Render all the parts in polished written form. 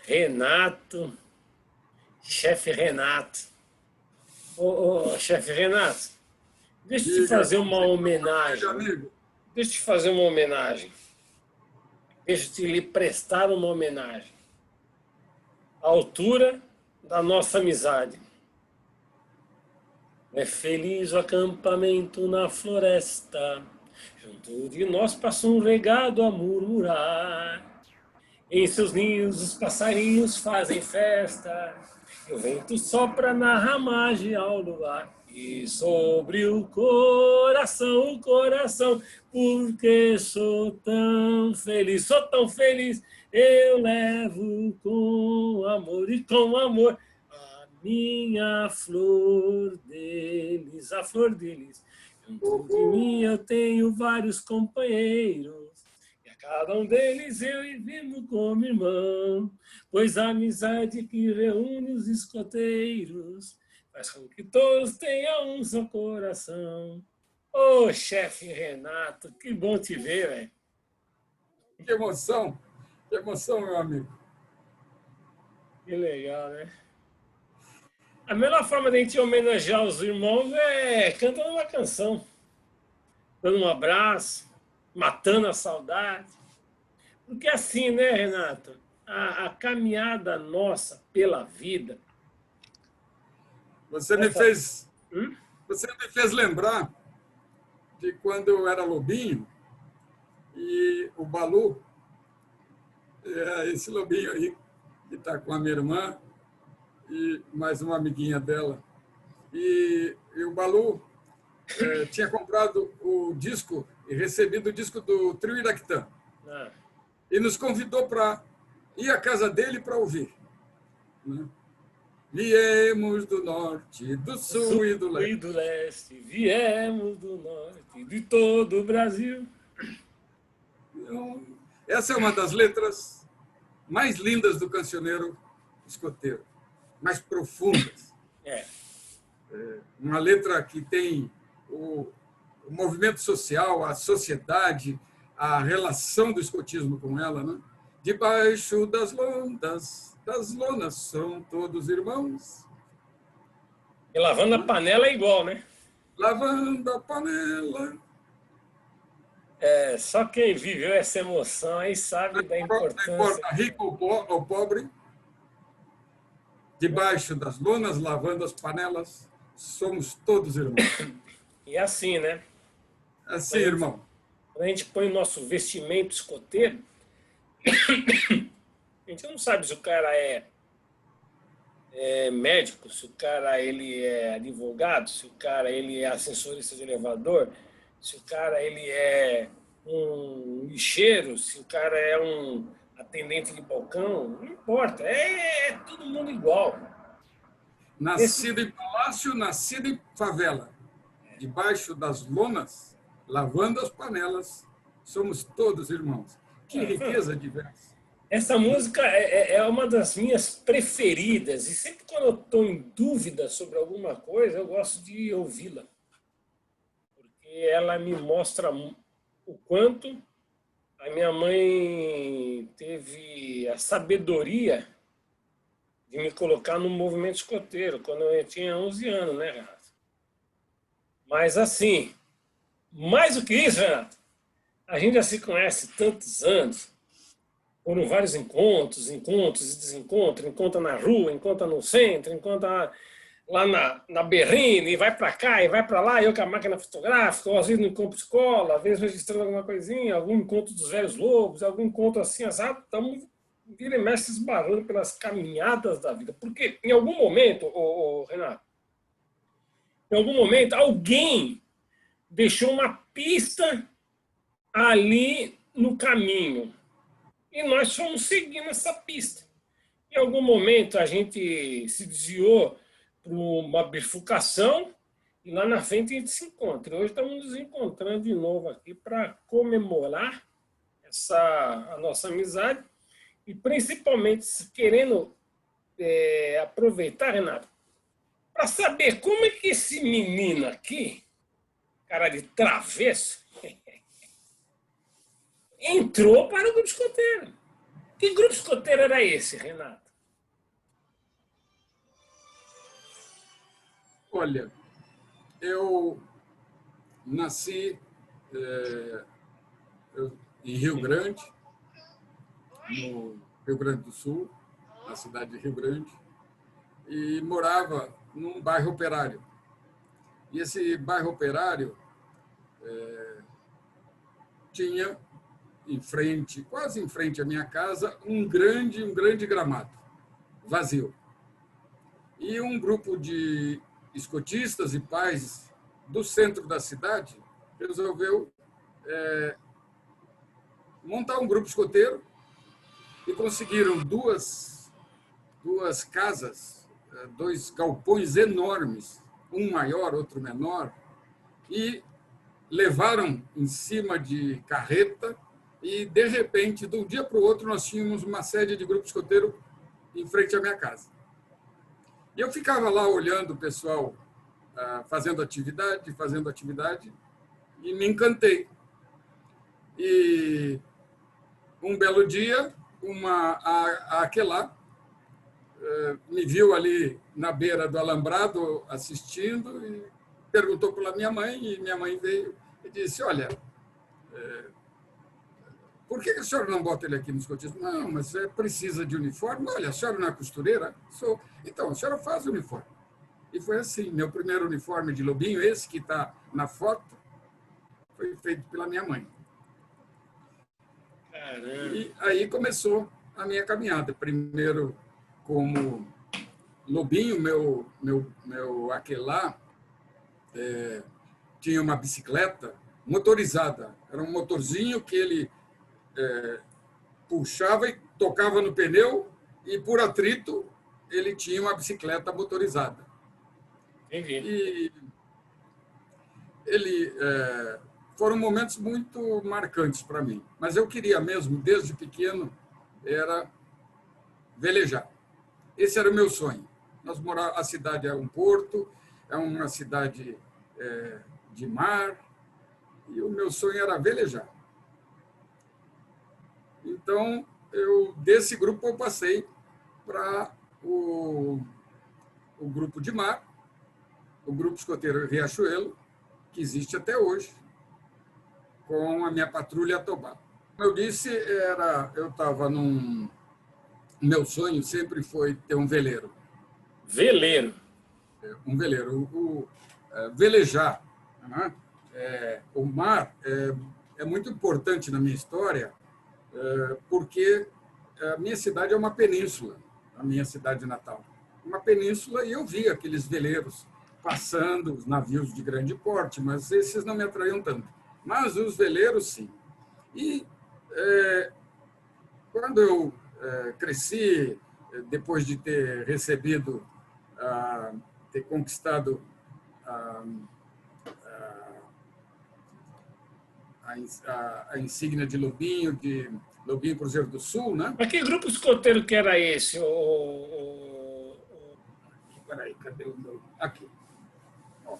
Renato, chefe Renato. Chefe Renato, deixa eu te Diga, fazer como uma você está, meu homenagem. amigo? Deixa eu te fazer uma homenagem. Deixa eu te lhe prestar uma homenagem. À altura da nossa amizade. É feliz o acampamento na floresta. Junto de nós passa um regado a murmurar. Em seus ninhos os passarinhos fazem festa. E o vento sopra na ramagem ao luar. E sobre o coração, porque sou tão feliz, eu levo com amor e com amor a minha flor deles, a flor deles. Junto de mim eu tenho vários companheiros. Cada um deles eu vivo como irmão, pois a amizade que reúne os escoteiros faz com que todos tenham um só coração. Ô, chefe Renato, que bom te ver, velho. Que emoção, meu amigo. Que legal, né? A melhor forma de a gente homenagear os irmãos é cantando uma canção, dando um abraço, matando a saudade. Porque assim, né, Renato? A caminhada nossa pela vida. Você me Essa... fez, você me fez lembrar de quando eu era lobinho e o Balu, esse lobinho aí, que está com a minha irmã e mais uma amiguinha dela. E o Balu tinha comprado o disco e recebido o disco do Trio Iraquitã. Ah. E nos convidou para ir à casa dele para ouvir. Né? Viemos do norte, do sul e do leste. E do leste, viemos do norte, de todo o Brasil. Então, essa é uma das letras mais lindas do cancioneiro escoteiro, mais profundas. É. Uma letra que tem o movimento social, a sociedade, a relação do escotismo com ela. Né? Debaixo das lonas são todos irmãos. E lavando a panela é igual, né? Lavando a panela. É, só quem viveu essa emoção aí sabe da Não importância. importa rico ou pobre, debaixo das lonas, lavando as panelas, somos todos irmãos. E assim, né? Assim, irmão. Quando a gente põe o nosso vestimento escoteiro, a gente não sabe se o cara é médico, se o cara ele é advogado, se o cara ele é ascensorista de elevador, se o cara ele é um lixeiro, se o cara é um atendente de balcão, não importa, é todo mundo igual. Nascido em palácio, nascido em favela. Debaixo das lonas, lavando as panelas, somos todos irmãos. Que riqueza diversa. Essa música é uma das minhas preferidas e sempre quando eu estou em dúvida sobre alguma coisa, eu gosto de ouvi-la. Porque ela me mostra o quanto a minha mãe teve a sabedoria de me colocar no movimento escoteiro, quando eu tinha 11 anos, né, Renato? Mas assim, mais do que isso, Renato, a gente já se conhece tantos anos, foram vários encontros e desencontros, encontra na rua, encontra no centro, encontra lá na Berrine, e vai para cá, e vai para lá, eu com a máquina fotográfica, ou às vezes no encontro escola, às vezes registrando alguma coisinha, algum encontro dos velhos lobos, algum encontro assim, assado, estamos vira e mexe esbarrando pelas caminhadas da vida. Porque em algum momento, Renato, em algum momento, alguém deixou uma pista ali no caminho. E nós fomos seguindo essa pista. Em algum momento a gente se desviou para uma bifurcação e lá na frente a gente se encontra. Hoje estamos nos encontrando de novo aqui para comemorar a nossa amizade e principalmente querendo aproveitar, Renato, para saber como é que esse menino aqui, cara de travesso, entrou para o grupo escoteiro. Que grupo escoteiro era esse, Renato? Olha, eu nasci em Rio Grande, no Rio Grande do Sul, na cidade de Rio Grande, e morava num bairro operário. E esse bairro operário tinha em frente, quase em frente à minha casa, um grande gramado, vazio. E um grupo de escotistas e pais do centro da cidade resolveu montar um grupo escoteiro e conseguiram duas casas, dois galpões enormes, um maior, outro menor, e levaram em cima de carreta e, de repente, de um dia para o outro, nós tínhamos uma sede de grupo escoteiro em frente à minha casa. E eu ficava lá olhando o pessoal fazendo atividade, e me encantei. E um belo dia, a Aquelá me viu ali na beira do alambrado assistindo e perguntou pela minha mãe, e minha mãe veio e disse: olha, por que a senhora não bota ele aqui no escotismo? Não, mas precisa de uniforme. Olha, a senhora não é costureira? Sou. Então, a senhora faz o uniforme. E foi assim, meu primeiro uniforme de lobinho, esse que está na foto, foi feito pela minha mãe. Caramba. E aí começou a minha caminhada. Primeiro como lobinho, meu Aquelá tinha uma bicicleta motorizada. Era um motorzinho que ele puxava e tocava no pneu, e por atrito ele tinha uma bicicleta motorizada. Entendi. E ele foram momentos muito marcantes para mim. Mas eu queria mesmo, desde pequeno, era velejar. Esse era o meu sonho. A cidade é um porto, é uma cidade de mar, e o meu sonho era velejar. Então, desse grupo eu passei para o grupo de mar, o grupo escoteiro Riachuelo, que existe até hoje, com a minha patrulha Tobá. Como eu disse, eu estava meu sonho sempre foi ter um veleiro. Veleiro. Um veleiro. Velejar, né? O mar é muito importante na minha história, porque a minha cidade é uma península, a minha cidade natal. Uma península, e eu via aqueles veleiros passando, os navios de grande porte, mas esses não me atraíam tanto. Mas os veleiros, sim. E quando eu cresci, depois de ter recebido, ter conquistado a insígnia de Lobinho Cruzeiro do Sul, né? Mas que grupo escoteiro que era esse? Peraí, cadê o meu? Aqui. Ó.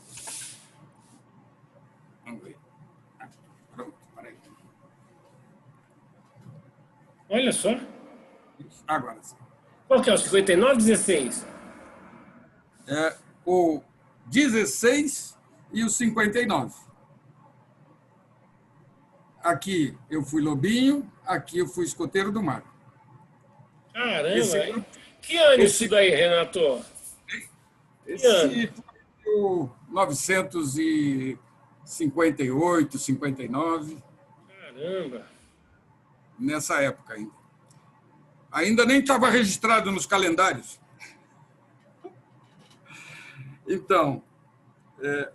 Vamos ver. Pronto, peraí. Olha só. Agora sim. Qual que é o 59 ou 16? O 16 e o 59. Aqui eu fui lobinho, aqui eu fui escoteiro do mar. Caramba! Que ano isso daí, Renato? Que ano? Esse foi o 958, 59. Caramba! Nessa época ainda. Ainda nem estava registrado nos calendários. Então,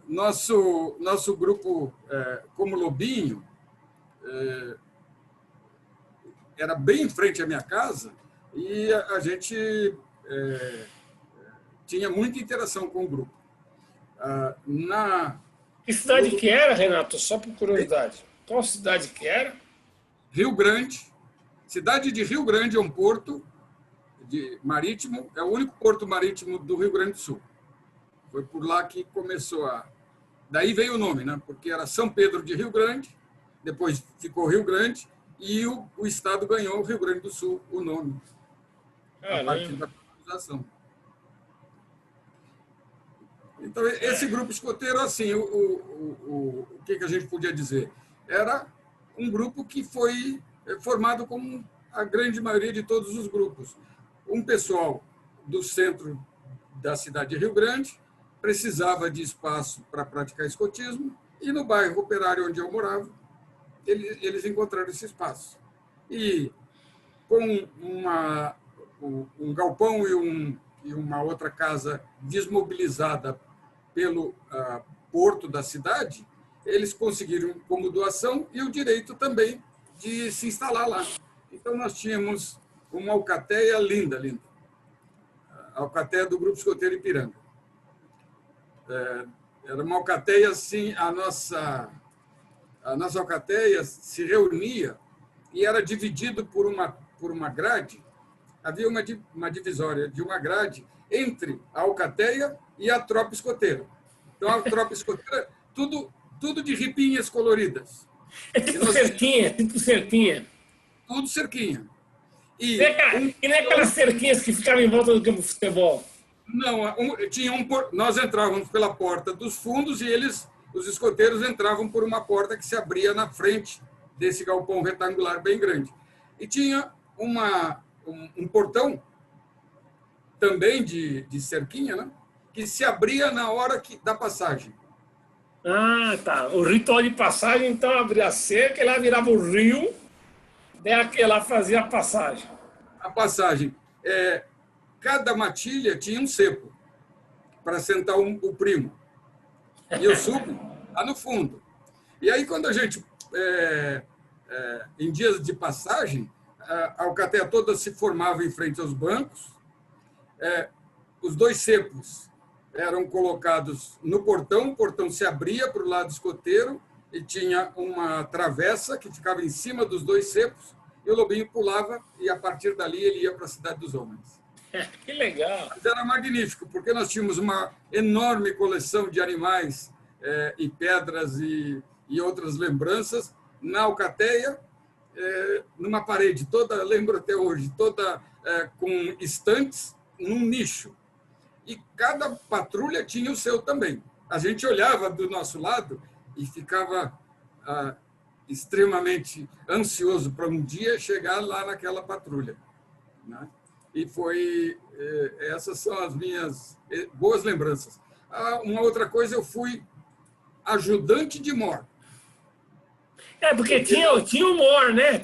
nosso grupo, como lobinho, era bem em frente à minha casa, e a gente tinha muita interação com o grupo. Que cidade que era, Renato? Só por curiosidade. Qual cidade que era? Rio Grande. Cidade de Rio Grande é um porto marítimo, é o único porto marítimo do Rio Grande do Sul. Foi por lá que começou Daí veio o nome, né? Porque era São Pedro de Rio Grande, depois ficou Rio Grande, e o Estado ganhou, o Rio Grande do Sul, o nome, a partir da colonização. Então, esse grupo escoteiro, assim, o que a gente podia dizer? Era um grupo que foi formado como a grande maioria de todos os grupos. Um pessoal do centro da cidade de Rio Grande precisava de espaço para praticar escotismo e no bairro operário onde eu morava, eles encontraram esse espaço. E com um galpão e uma outra casa desmobilizada pelo porto da cidade, eles conseguiram como doação e o direito também de se instalar lá. Então, nós tínhamos uma alcateia linda, linda. A alcateia do Grupo Escoteiro Ipiranga. Era uma alcateia, assim, a nossa alcateia se reunia e era dividido por uma grade. Havia uma divisória de uma grade entre a alcateia e a tropa escoteira. Então, a tropa escoteira, tudo de ripinhas coloridas. É tipo cerquinha, tipo cerquinha. Tudo cerquinha. E nem aquelas cerquinhas que ficavam em volta do campo de futebol. Não, nós entrávamos pela porta dos fundos e os escoteiros entravam por uma porta que se abria na frente desse galpão retangular bem grande. E tinha um portão também de cerquinha, né? Que se abria na hora da passagem. Ah, tá. O ritual de passagem, então, abria a cerca, ela virava o rio, daí aquela fazia a passagem. A passagem. Cada matilha tinha um cepo para sentar o primo. E eu subo lá no fundo. E aí, quando a gente, em dias de passagem, a alcateia toda se formava em frente aos bancos, os dois cepos eram colocados no portão, o portão se abria para o lado escoteiro e tinha uma travessa que ficava em cima dos dois cepos e o lobinho pulava e, a partir dali, ele ia para a Cidade dos Homens. Que legal! Mas era magnífico, porque nós tínhamos uma enorme coleção de animais e pedras e outras lembranças na alcateia, numa parede toda, lembro até hoje, toda com estantes num nicho. E cada patrulha tinha o seu também. A gente olhava do nosso lado e ficava extremamente ansioso para um dia chegar lá naquela patrulha, né? E essas são as minhas boas lembranças. Uma outra coisa, eu fui ajudante de MOR. Porque tinha o MOR, né?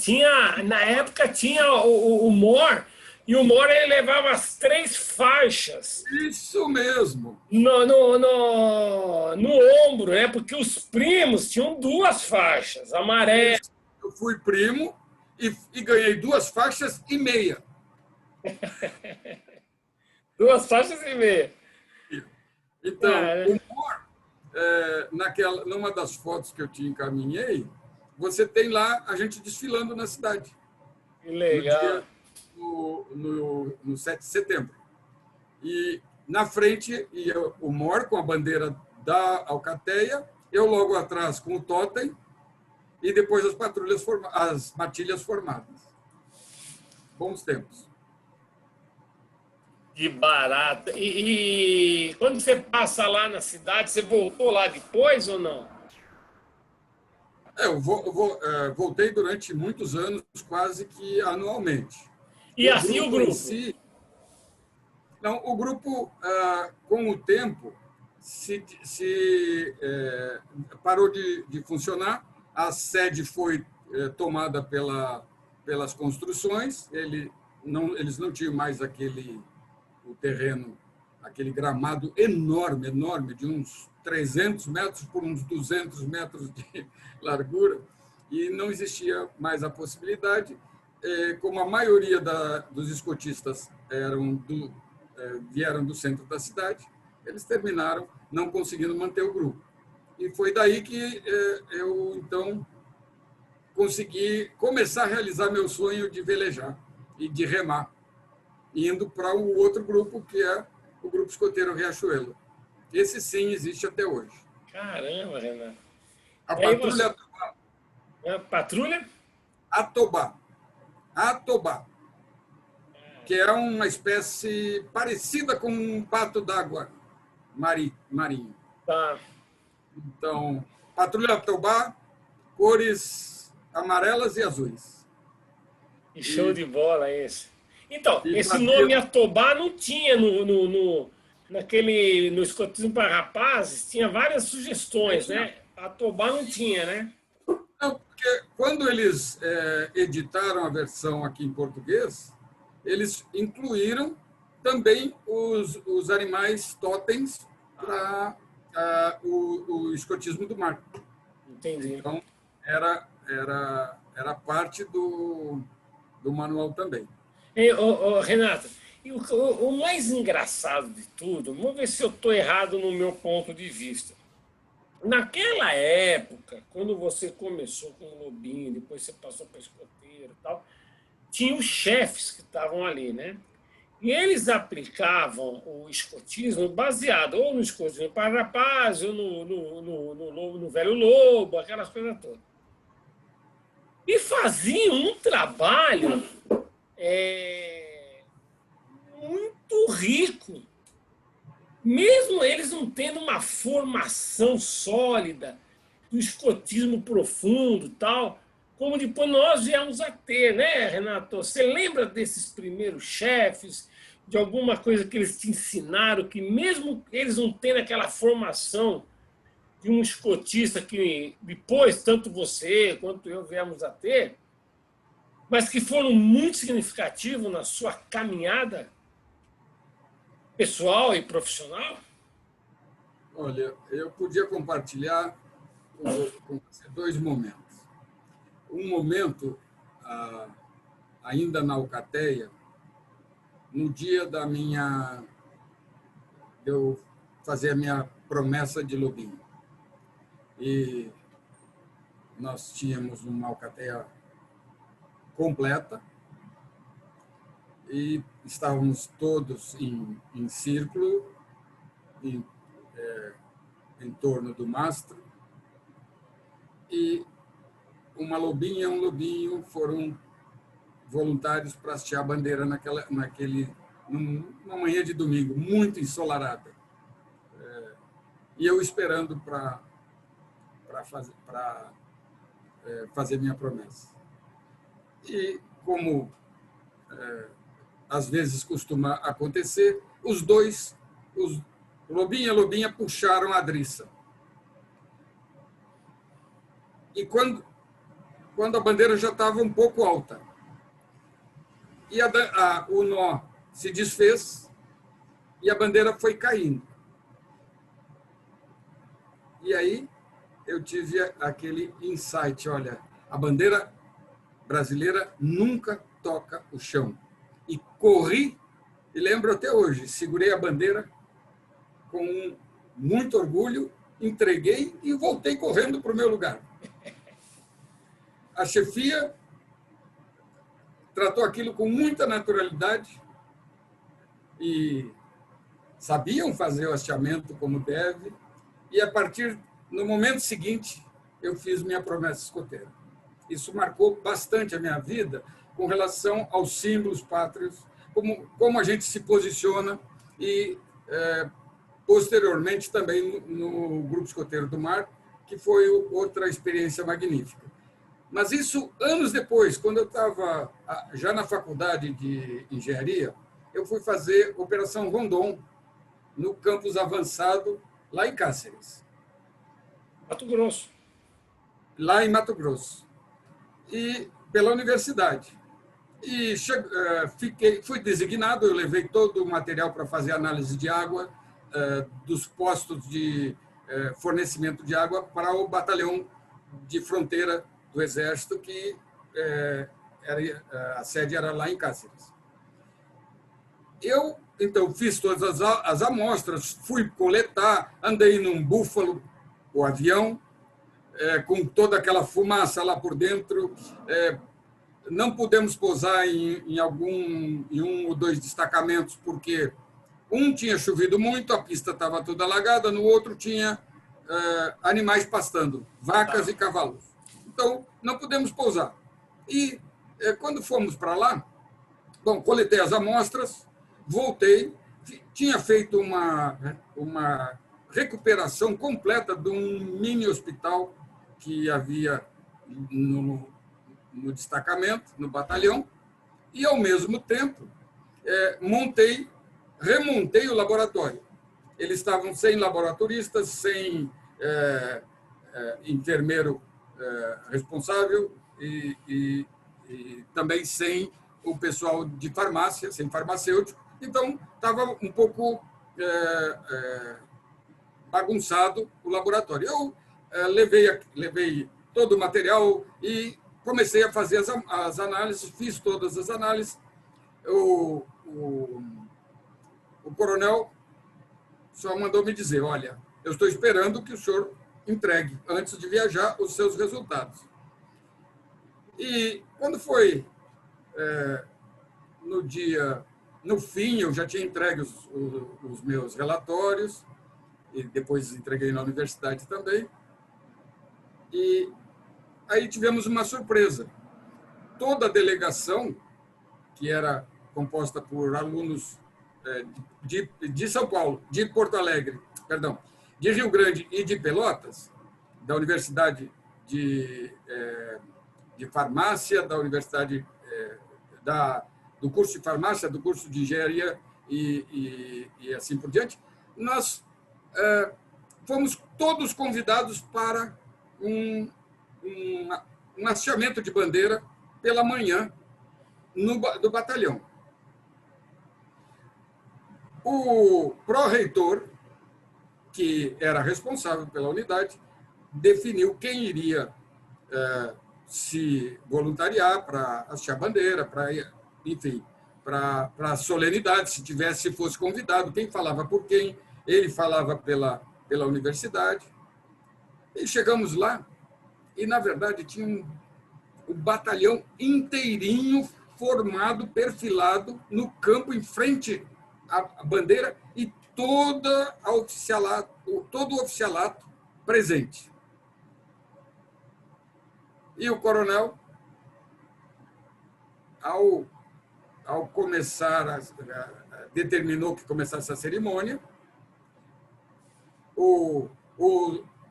Na época tinha o MOR, e o MOR ele levava as 3 faixas. Isso mesmo. No ombro, né? Porque os primos tinham 2 faixas, amarela. Eu fui primo e ganhei 2 faixas e meia. 2 faixas e meia. Então, o MOR, numa das fotos que eu te encaminhei, você tem lá a gente desfilando na cidade. Que legal. No 7 de setembro. E na frente ia o MOR com a bandeira da alcateia, eu logo atrás com o totem e depois as matilhas formadas. Bons tempos. Que barato. E quando você passa lá na cidade, você voltou lá depois ou não? Eu voltei durante muitos anos, quase que anualmente. E assim o grupo? Não, o grupo, com o tempo, parou de funcionar. A sede foi tomada pelas construções. Eles não tinham mais o terreno, aquele gramado enorme, enorme, de uns 300 metros por uns 200 metros de largura, e não existia mais a possibilidade. Como a maioria dos escotistas vieram do centro da cidade, eles terminaram não conseguindo manter o grupo. E foi daí que eu, então, consegui começar a realizar meu sonho de velejar e de remar, indo para o outro grupo, que é o Grupo Escoteiro Riachuelo. Esse, sim, existe até hoje. Caramba, Renato. A patrulha... A patrulha? Atobá. Atobá, que é uma espécie parecida com um pato d'água marinho. Tá. Então, patrulha Atobá, cores amarelas e azuis. Que show de bola esse. Então, E esse fazia... nome Atobá não tinha no escotismo para rapazes, tinha várias sugestões, né? Atobá não tinha, né? Não, porque quando eles editaram a versão aqui em português, eles incluíram também os animais totens para o escotismo do mar. Entendi. Então, era parte do manual também. Renata, e o mais engraçado de tudo, vamos ver se eu estou errado no meu ponto de vista. Naquela época, quando você começou com o lobinho, depois você passou para escoteiro e tal, tinha os chefes que estavam ali, né? E eles aplicavam o escotismo baseado ou no escotismo para rapaz, ou no velho lobo, aquelas coisas todas. E faziam um trabalho muito rico. Mesmo eles não tendo uma formação sólida do escotismo profundo tal, como depois nós viemos a ter, né, Renato? Você lembra desses primeiros chefes, de alguma coisa que eles te ensinaram, que mesmo eles não tendo aquela formação de um escotista que depois, tanto você quanto eu viemos a ter, mas que foram muito significativos na sua caminhada pessoal e profissional? Olha, eu podia compartilhar com você dois momentos. Um momento, ainda na Alcateia, no dia de eu fazer a minha promessa de lobinho. E nós tínhamos uma Alcateia completa e estávamos todos em círculo, em torno do mastro, e uma lobinha e um lobinho foram voluntários para hastear a bandeira numa manhã de domingo, muito ensolarada. E eu esperando para fazer minha promessa. E, como às vezes costuma acontecer, os Lobinha e Lobinha, puxaram a driça. E quando a bandeira já estava um pouco alta, e o nó se desfez e a bandeira foi caindo. E aí eu tive aquele insight, olha, a bandeira brasileira nunca toca o chão. E corri, e lembro até hoje, segurei a bandeira com muito orgulho, entreguei e voltei correndo para o meu lugar. A chefia tratou aquilo com muita naturalidade e sabiam fazer o hasteamento como deve, e no momento seguinte, eu fiz minha promessa escoteira. Isso marcou bastante a minha vida com relação aos símbolos pátrios, como a gente se posiciona, e posteriormente também no Grupo Escoteiro do Mar, que foi outra experiência magnífica. Mas isso anos depois, quando eu estava já na faculdade de engenharia, eu fui fazer Operação Rondon no campus avançado, lá em Cáceres. Mato Grosso. Lá em Mato Grosso. E pela universidade. E fui designado, eu levei todo o material para fazer análise de água, dos postos de fornecimento de água para o batalhão de fronteira do Exército, que a sede era lá em Cáceres. Eu, então, fiz todas as amostras, fui coletar, andei num Búfalo, o avião, com toda aquela fumaça lá por dentro. Não pudemos pousar em um ou dois destacamentos, porque um tinha chovido muito, a pista estava toda alagada, no outro tinha animais pastando, vacas e cavalos. Então, não pudemos pousar. E quando fomos para lá, bom, coletei as amostras, voltei, tinha feito uma recuperação completa de um mini hospital que havia no destacamento, no batalhão, e, ao mesmo tempo, remontei o laboratório. Eles estavam sem laboratoristas, sem enfermeiro responsável e também sem o pessoal de farmácia, sem farmacêutico. Então, estava um pouco bagunçado o laboratório. Eu levei todo o material e comecei a fazer as análises, fiz todas as análises. O coronel só mandou me dizer, olha, eu estou esperando que o senhor entregue, antes de viajar, os seus resultados. E quando foi no fim, eu já tinha entregue os meus relatórios, e depois entreguei na universidade também, e aí tivemos uma surpresa. Toda a delegação, que era composta por alunos de São Paulo, de Porto Alegre, perdão, de Rio Grande e de Pelotas, da Universidade de Farmácia, da Universidade do curso de Farmácia, do curso de Engenharia e assim por diante, nós fomos todos convidados para um hasteamento de bandeira pela manhã do batalhão. O pró-reitor, que era responsável pela unidade, definiu quem iria se voluntariar para hastear bandeira, enfim, para a solenidade, se fosse convidado, quem falava por quem, ele falava pela universidade. E chegamos lá, e, na verdade, tinha o batalhão inteirinho formado, perfilado, no campo, em frente à bandeira, e todo o oficialato presente. E o coronel, ao começar, determinou que começasse a cerimônia,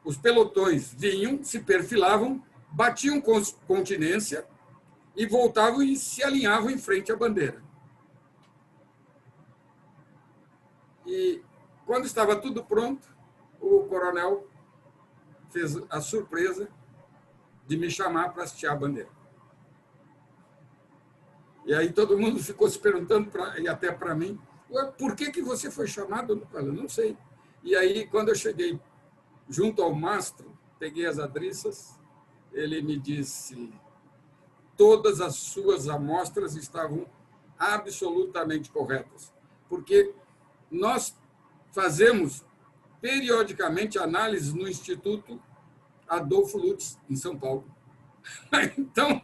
os pelotões vinham, se perfilavam, batiam continência e voltavam e se alinhavam em frente à bandeira. E, quando estava tudo pronto, o coronel fez a surpresa de me chamar para hastear a bandeira. E aí todo mundo ficou se perguntando, e até para mim, por que você foi chamado? Eu não sei. E aí, quando eu cheguei junto ao mastro, peguei as adriças, ele me disse, todas as suas amostras estavam absolutamente corretas, porque nós fazemos periodicamente análises no Instituto Adolfo Lutz, em São Paulo. Então,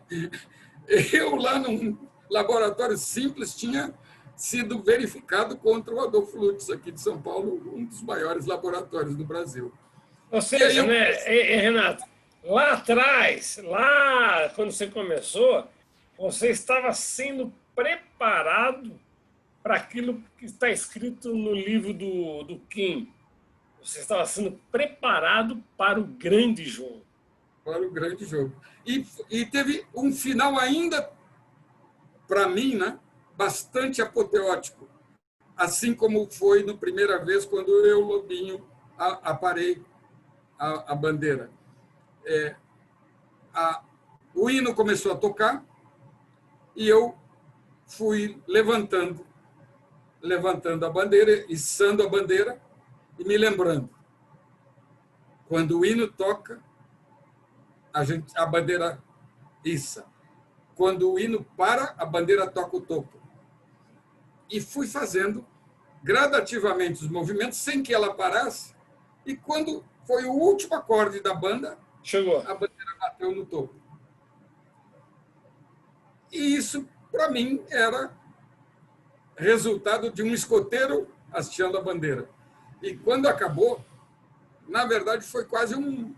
eu lá num laboratório simples tinha sido verificado contra o Adolfo Lutz, aqui de São Paulo, um dos maiores laboratórios do Brasil. Ou seja, né, Renato, lá atrás, lá quando você começou, você estava sendo preparado para aquilo que está escrito no livro do Kim. Você estava sendo preparado para o grande jogo. Para o grande jogo. E teve um final ainda, para mim, né, bastante apoteótico, assim como foi na primeira vez quando eu, Lobinho, aparei a bandeira. O hino começou a tocar e eu fui levantando a bandeira, içando a bandeira e me lembrando. Quando o hino toca, a bandeira iça. Quando o hino para, a bandeira toca o topo. E fui fazendo gradativamente os movimentos sem que ela parasse. E quando foi o último acorde da banda, chegou, a bandeira bateu no topo. E isso, para mim, era resultado de um escoteiro hasteando a bandeira. E quando acabou, na verdade, foi quase um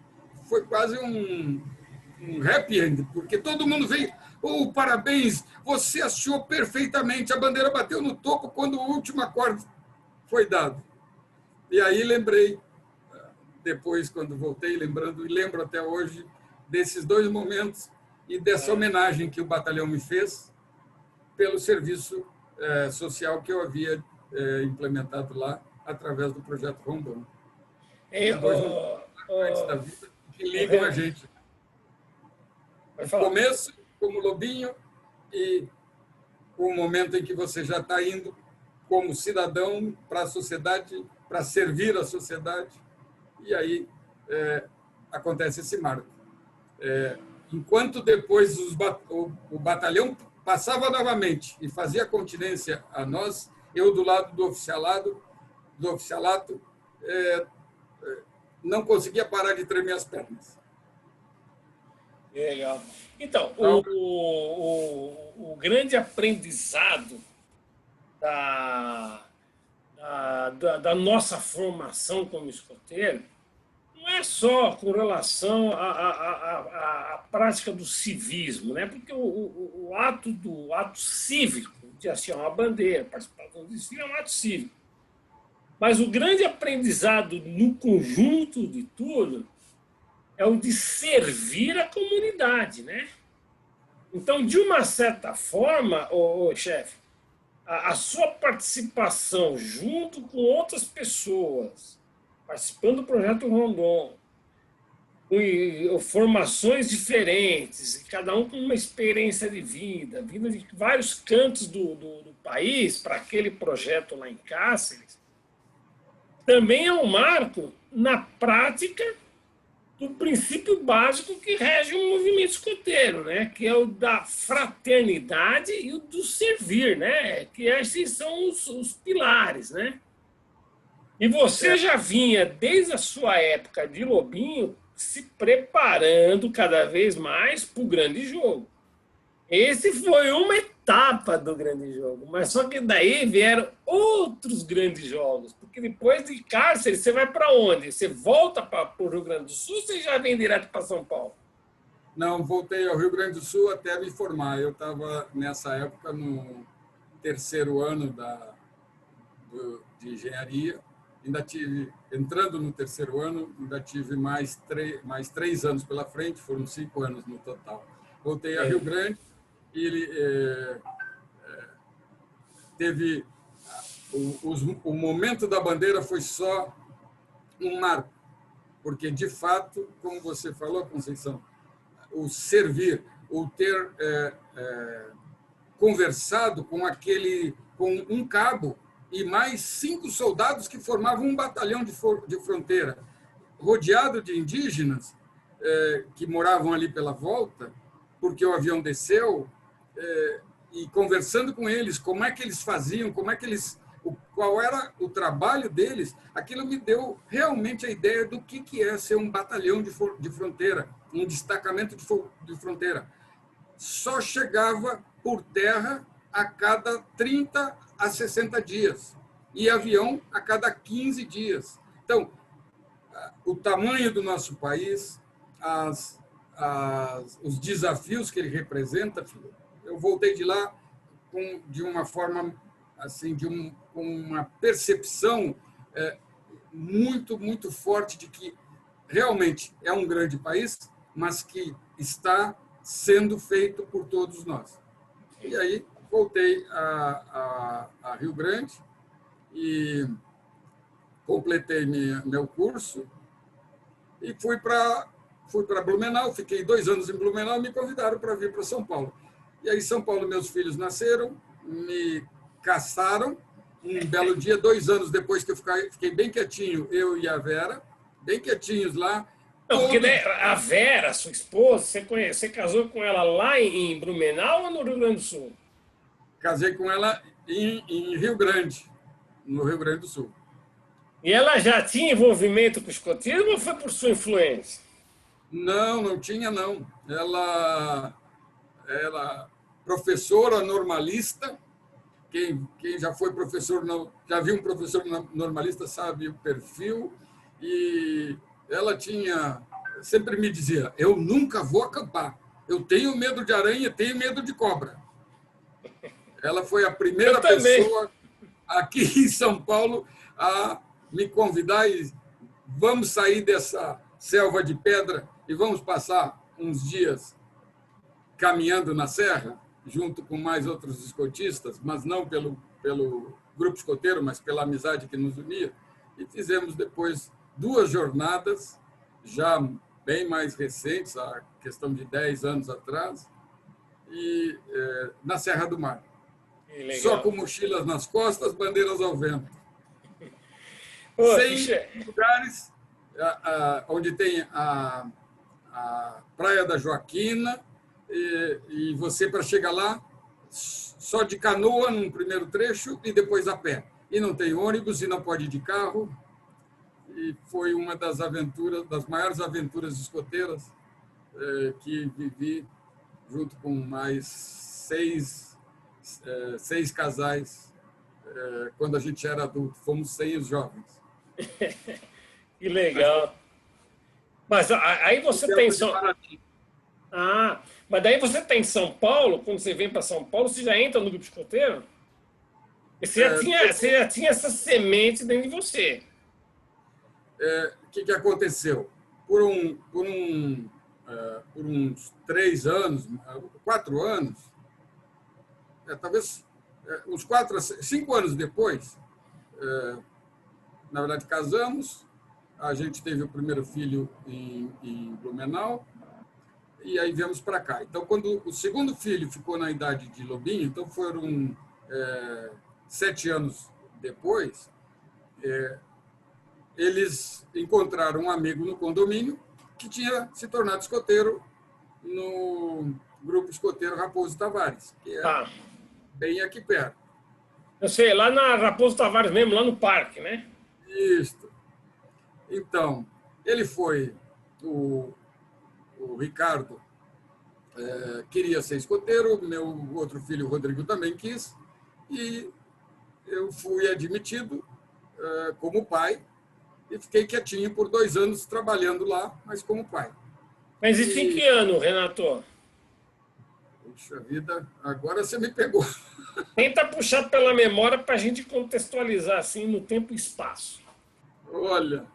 happy end, porque todo mundo veio, Oh, parabéns, você achou perfeitamente, a bandeira bateu no topo quando o último acorde foi dado. E aí lembrei, depois, quando voltei, lembrando, e lembro até hoje, desses dois momentos e dessa homenagem que o batalhão me fez pelo serviço social que eu havia implementado lá através do projeto Rondon. São dois momentos da vida que ligam a gente. O começo, como lobinho, e o momento em que você já está indo como cidadão para a sociedade, para servir a sociedade, e aí acontece esse marco. Enquanto depois o batalhão passava novamente e fazia continência a nós, eu do lado do oficialato, não conseguia parar de tremer as pernas. Legal. Então, o grande aprendizado da nossa formação como escoteiro não é só com relação à prática do civismo, né? Porque o ato cívico de hastear uma bandeira, participar de um desfile, é um ato cívico. Mas o grande aprendizado no conjunto de tudo é o de servir a comunidade, né? Então, de uma certa forma, chefe, a sua participação junto com outras pessoas, participando do projeto Rondon, com formações diferentes, cada um com uma experiência de vida, vindo de vários cantos do país para aquele projeto lá em Cáceres, também é um marco na prática do princípio básico que rege o movimento escoteiro, né? Que é o da fraternidade e o do servir, né? Que esses são os pilares, né? E você já vinha, desde a sua época de lobinho, se preparando cada vez mais para o grande jogo. Esse foi uma etapa do grande jogo, mas só que daí vieram outros grandes jogos, porque depois de Cárceres, você vai para onde? Você volta para o Rio Grande do Sul ou você já vem direto para São Paulo? Não, voltei ao Rio Grande do Sul até me formar. Eu estava, nessa época, no terceiro ano de engenharia. Ainda tive, entrando no terceiro ano, ainda tive mais 3 anos pela frente, foram 5 anos no total. Voltei a Rio Grande e ele teve o momento da bandeira foi só um marco, porque de fato, como você falou, Conceição, o servir, o ter conversado com um cabo e mais 5 soldados que formavam um batalhão de fronteira, rodeado de indígenas que moravam ali pela volta, porque o avião desceu, e conversando com eles, como é que eles faziam, qual era o trabalho deles, aquilo me deu realmente a ideia do que é ser um batalhão de fronteira, um destacamento de fronteira. Só chegava por terra a cada 30 a 60 dias e avião a cada 15 dias. Então, o tamanho do nosso país, os desafios que ele representa, eu voltei de lá de uma forma assim, com uma percepção muito, muito forte de que realmente é um grande país, mas que está sendo feito por todos nós. E aí voltei a Rio Grande e completei meu curso e fui para Blumenau, fiquei 2 anos em Blumenau e me convidaram para vir para São Paulo. E aí, em São Paulo, meus filhos nasceram, me casaram. Um belo dia, 2 anos depois que eu fiquei bem quietinho, eu e a Vera, bem quietinhos lá. Não, porque a Vera, sua esposa, você casou com ela lá em Blumenau ou no Rio Grande do Sul? Casei com ela em Rio Grande, no Rio Grande do Sul. E ela já tinha envolvimento com o escotismo ou foi por sua influência? Não, não tinha, não. Ela professora normalista. Quem já foi professor, já viu um professor normalista sabe o perfil. E ela sempre me dizia: eu nunca vou acampar. Eu tenho medo de aranha, tenho medo de cobra. Ela foi a primeira Eu também. pessoa aqui em São Paulo a me convidar e vamos sair dessa selva de pedra e vamos passar uns dias caminhando na serra, junto com mais outros escotistas, mas não pelo grupo escoteiro, mas pela amizade que nos unia. E fizemos depois 2 jornadas, já bem mais recentes, a questão de 10 anos atrás, e na Serra do Mar. Só com mochilas nas costas, bandeiras ao vento. Pô, 100 lugares onde tem a Praia da Joaquina, e você, para chegar lá, só de canoa num primeiro trecho e depois a pé. E não tem ônibus e não pode ir de carro. E foi uma das maiores aventuras escoteiras que vivi junto com mais 6 casais quando a gente era adulto. Fomos 100 os jovens. Que legal. Mas aí você tem mas daí você tem São Paulo, quando você vem para São Paulo, você já entra no grupo escoteiro? Você já tinha essa semente dentro de você. O que aconteceu? Por uns 3 anos, 4 anos, talvez uns 5 anos depois, na verdade, casamos, a gente teve o primeiro filho em Blumenau, e aí viemos para cá. Então, quando o segundo filho ficou na idade de lobinho, então foram 7 anos depois, eles encontraram um amigo no condomínio que tinha se tornado escoteiro no grupo escoteiro Raposo Tavares, que é bem aqui perto. Eu sei, lá na Raposo Tavares mesmo, lá no parque, né? Isso. Então, ele foi, o Ricardo queria ser escoteiro, meu outro filho, o Rodrigo, também quis, e eu fui admitido como pai, e fiquei quietinho por 2 anos trabalhando lá, mas como pai. Mas isso em que ano, Renato? Puxa vida, agora você me pegou. Tenta puxar pela memória para a gente contextualizar assim no tempo e espaço. Olha,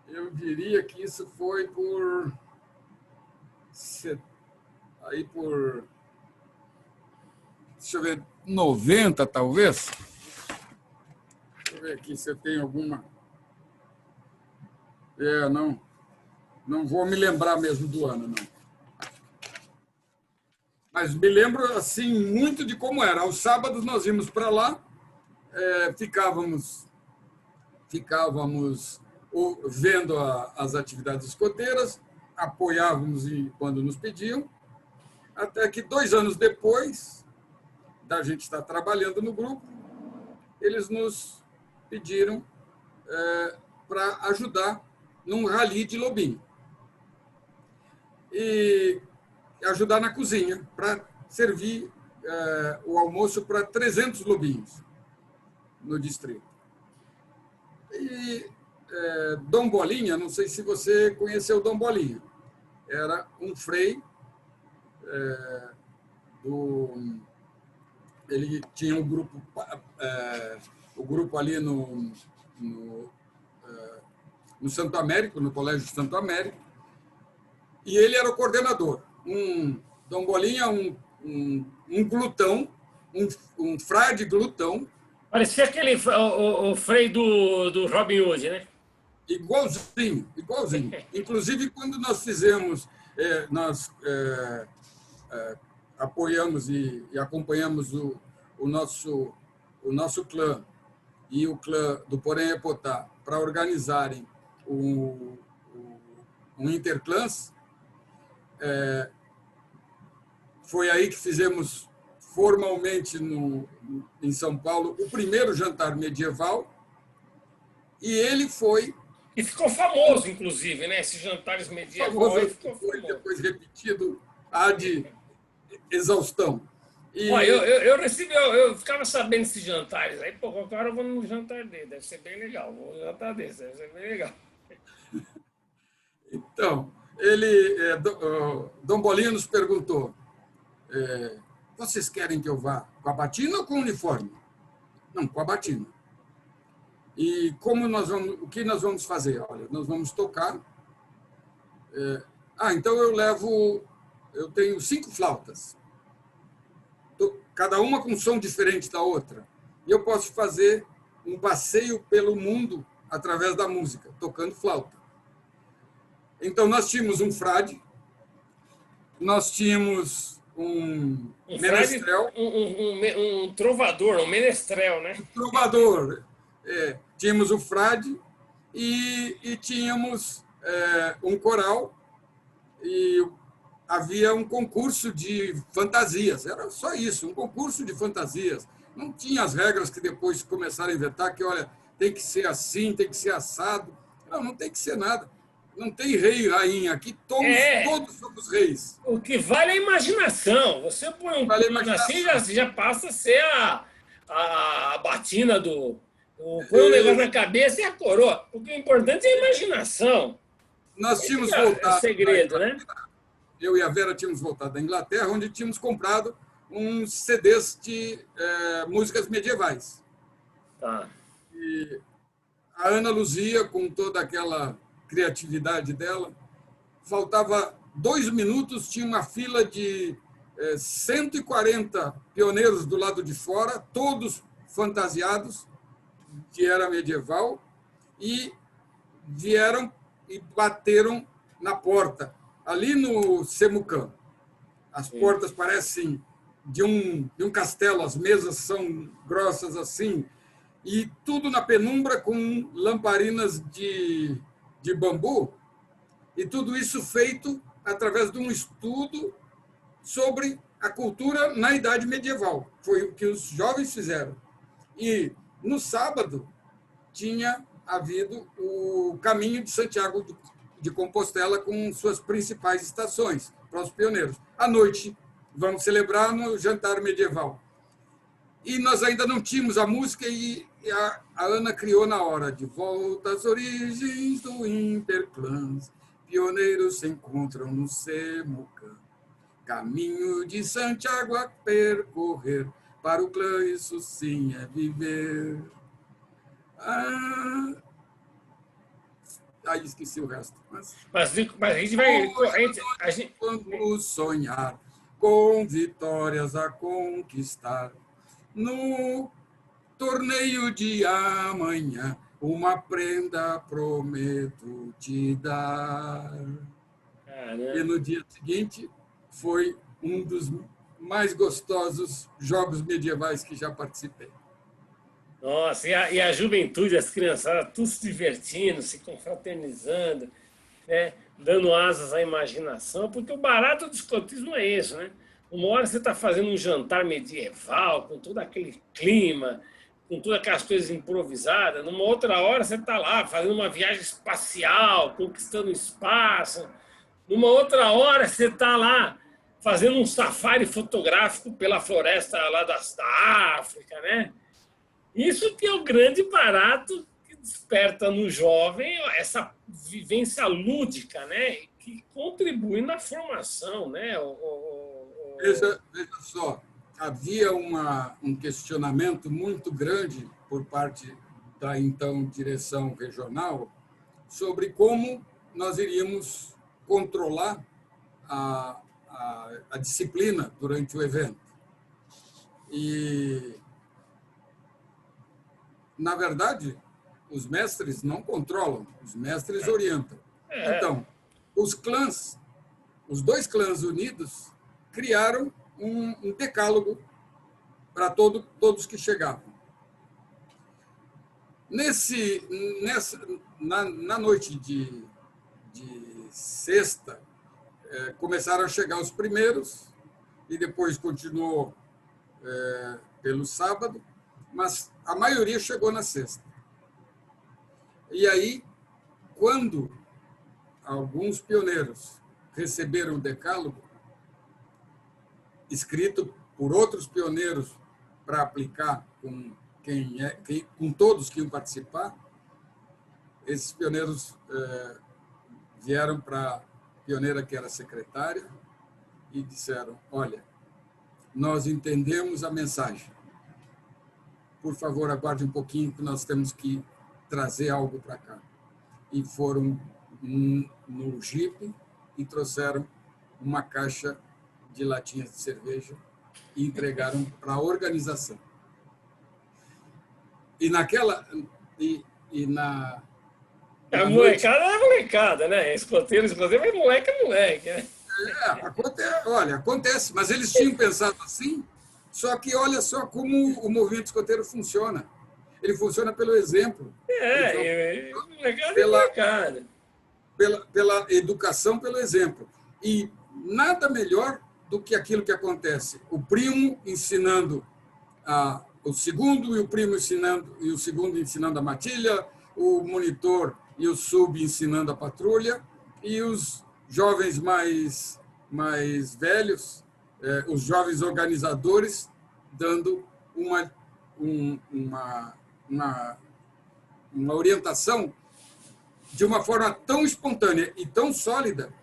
eu diria que isso foi deixa eu ver, 90 talvez. Deixa eu ver aqui se eu tenho alguma. Não vou me lembrar mesmo do ano, não. Mas me lembro assim muito de como era. Aos sábados nós íamos para lá, ficávamos vendo as atividades escoteiras, apoiávamos quando nos pediam, até que 2 anos depois da gente estar trabalhando no grupo, eles nos pediram para ajudar num rally de lobinho. E ajudar na cozinha, para servir o almoço para 300 lobinhos no distrito. E Dom Bolinha, não sei se você conheceu Dom Bolinha, era um frei ele tinha um grupo, o grupo ali no Santo Américo, no Colégio Santo Américo, e ele era o coordenador. Dom Bolinha, um glutão, um frade glutão. Parecia aquele o frei do Robin Hood, né? Igualzinho. Inclusive, quando nós fizemos, nós apoiamos e acompanhamos o nosso clã e o clã do Porém-Epotá para organizarem um interclãs, foi aí que fizemos formalmente em São Paulo o primeiro jantar medieval, e ele foi... E ficou famoso, inclusive, né? Esses jantares medievais. Foi depois repetido ad exaustão. Eu ficava sabendo desses jantares. Aí, pô, qualquer hora eu vou num jantar dele. Deve ser bem legal. Vou num jantar desse, deve ser bem legal. Então, Dom Bolinha nos perguntou, vocês querem que eu vá com a batina ou com o uniforme? Não, com a batina. E o que nós vamos fazer? Olha, nós vamos tocar. Então eu tenho 5 flautas, cada uma com um som diferente da outra. E eu posso fazer um passeio pelo mundo através da música, tocando flauta. Então, nós tínhamos um frade, nós tínhamos um menestrel. Um trovador, um menestrel, né? Um trovador. Tínhamos o frade e tínhamos um coral e havia um concurso de fantasias. Era só isso, um concurso de fantasias. Não tinha as regras que depois começaram a inventar, que, olha, tem que ser assim, tem que ser assado. Não tem que ser nada. Não tem rei e rainha. Aqui todos somos reis. O que vale é a imaginação. Você põe um plano assim, já passa a ser a batina do... Põe um negócio na cabeça e a coroa. O que é importante é a imaginação. Nós tínhamos voltado... É o segredo, né? Eu e a Vera tínhamos voltado da Inglaterra, onde tínhamos comprado uns CDs de músicas medievais. Tá. E a Ana Luzia, com toda aquela criatividade dela, faltava 2 minutos, tinha uma fila de 140 pioneiros do lado de fora, todos fantasiados, que era medieval, e vieram e bateram na porta, ali no Semucam. As portas parecem de um castelo, as mesas são grossas assim, e tudo na penumbra com lamparinas de bambu, e tudo isso feito através de um estudo sobre a cultura na Idade Medieval. Foi o que os jovens fizeram. E, no sábado, tinha havido o Caminho de Santiago de Compostela com suas principais estações para os pioneiros. À noite, vamos celebrar no jantar medieval. E nós ainda não tínhamos a música e a Ana criou na hora. De volta às origens do Interclãs, pioneiros se encontram no Semucam. Caminho de Santiago a percorrer, para o clã isso sim é viver. Aí esqueci o resto. Mas a gente vai... Vamos sonhar com vitórias a conquistar. No torneio de amanhã, uma prenda prometo te dar. Caramba. E no dia seguinte foi um dos mais gostosos jogos medievais que já participei. Nossa, e a juventude, as criançadas, tudo se divertindo, se confraternizando, né? Dando asas à imaginação, porque o barato do escotismo é isso, né? Uma hora você está fazendo um jantar medieval, com todo aquele clima, com todas aquelas coisas improvisadas. Numa outra hora você está lá fazendo uma viagem espacial, conquistando o espaço. Numa outra hora você está lá fazendo um safari fotográfico pela floresta lá da África, né? Isso que é o grande barato que desperta no jovem essa vivência lúdica, né? Que contribui na formação, né? Veja só, havia um questionamento muito grande por parte da então direção regional sobre como nós iríamos controlar a disciplina durante o evento. E, na verdade, os mestres não controlam, os mestres orientam. Então, os 2 clãs unidos, criaram um decálogo para todos que chegavam. Na noite de sexta, começaram a chegar os primeiros, e depois continuou pelo sábado, mas a maioria chegou na sexta. E aí, quando alguns pioneiros receberam o decálogo, escrito por outros pioneiros para aplicar com todos que iam participar, esses pioneiros vieram para pioneira que era secretária, e disseram: olha, nós entendemos a mensagem. Por favor, aguarde um pouquinho que nós temos que trazer algo para cá. E foram no Jeep e trouxeram uma caixa de latinhas de cerveja e entregaram para a organização. E naquela na A noite, molecada é molecada, né? Escoteiro, mas moleque é moleque, né? acontece, mas eles tinham pensado assim, só que olha só como o movimento escoteiro funciona. Ele funciona pelo exemplo, ele funciona Molecada é pela, molecada. pela educação, pelo exemplo. E nada melhor do que aquilo que acontece. O primo ensinando o segundo, e o primo ensinando, e o segundo ensinando a matilha, o monitor e o sub ensinando a patrulha, e os jovens mais velhos, os jovens organizadores, dando uma orientação de uma forma tão espontânea e tão sólida.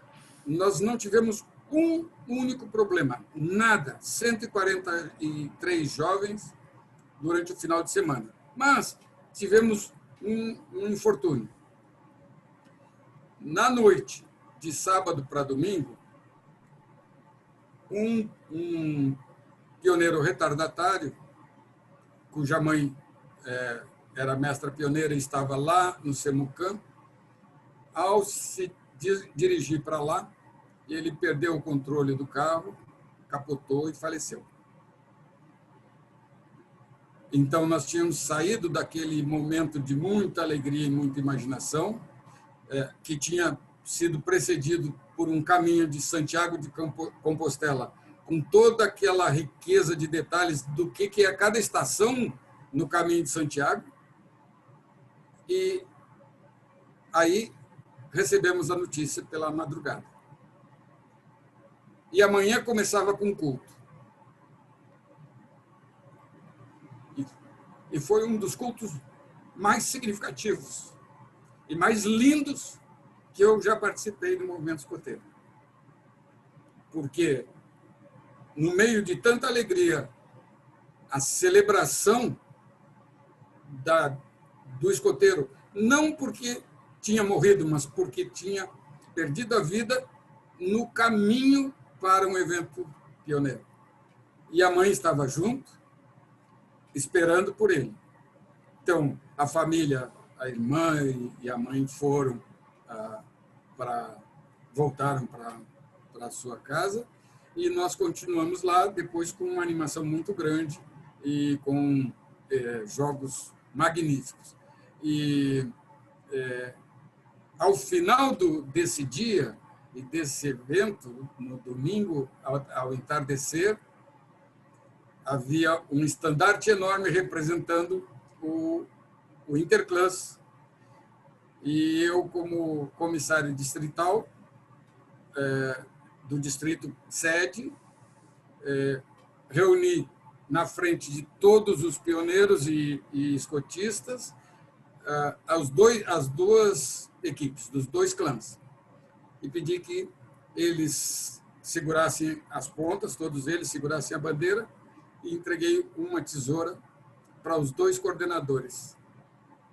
Nós não tivemos um único problema, nada. 143 jovens durante o final de semana. Mas tivemos um infortúnio. Na noite de sábado para domingo, um pioneiro retardatário, cuja mãe era mestra pioneira e estava lá no Semucam, ao se dirigir para lá, ele perdeu o controle do carro, capotou e faleceu. Então, nós tínhamos saído daquele momento de muita alegria e muita imaginação, que tinha sido precedido por um caminho de Santiago de Compostela, com toda aquela riqueza de detalhes do que é cada estação no caminho de Santiago. E aí recebemos a notícia pela madrugada. E amanhã começava com culto. E foi um dos cultos mais significativos e mais lindos que eu já participei do movimento escoteiro. Porque, no meio de tanta alegria, a celebração do escoteiro, não porque tinha morrido, mas porque tinha perdido a vida no caminho para um evento pioneiro. E a mãe estava junto, esperando por ele. Então, a família, a irmã e a mãe voltaram para a sua casa, e nós continuamos lá, depois com uma animação muito grande e com jogos magníficos. E ao final desse dia e desse evento, no domingo, ao entardecer, havia um estandarte enorme representando o Interclãs. E eu, como comissário distrital do distrito sede, reuni na frente de todos os pioneiros e escotistas as duas equipes, dos dois clãs, e pedi que eles segurassem as pontas, todos eles segurassem a bandeira, e entreguei uma tesoura para os dois coordenadores.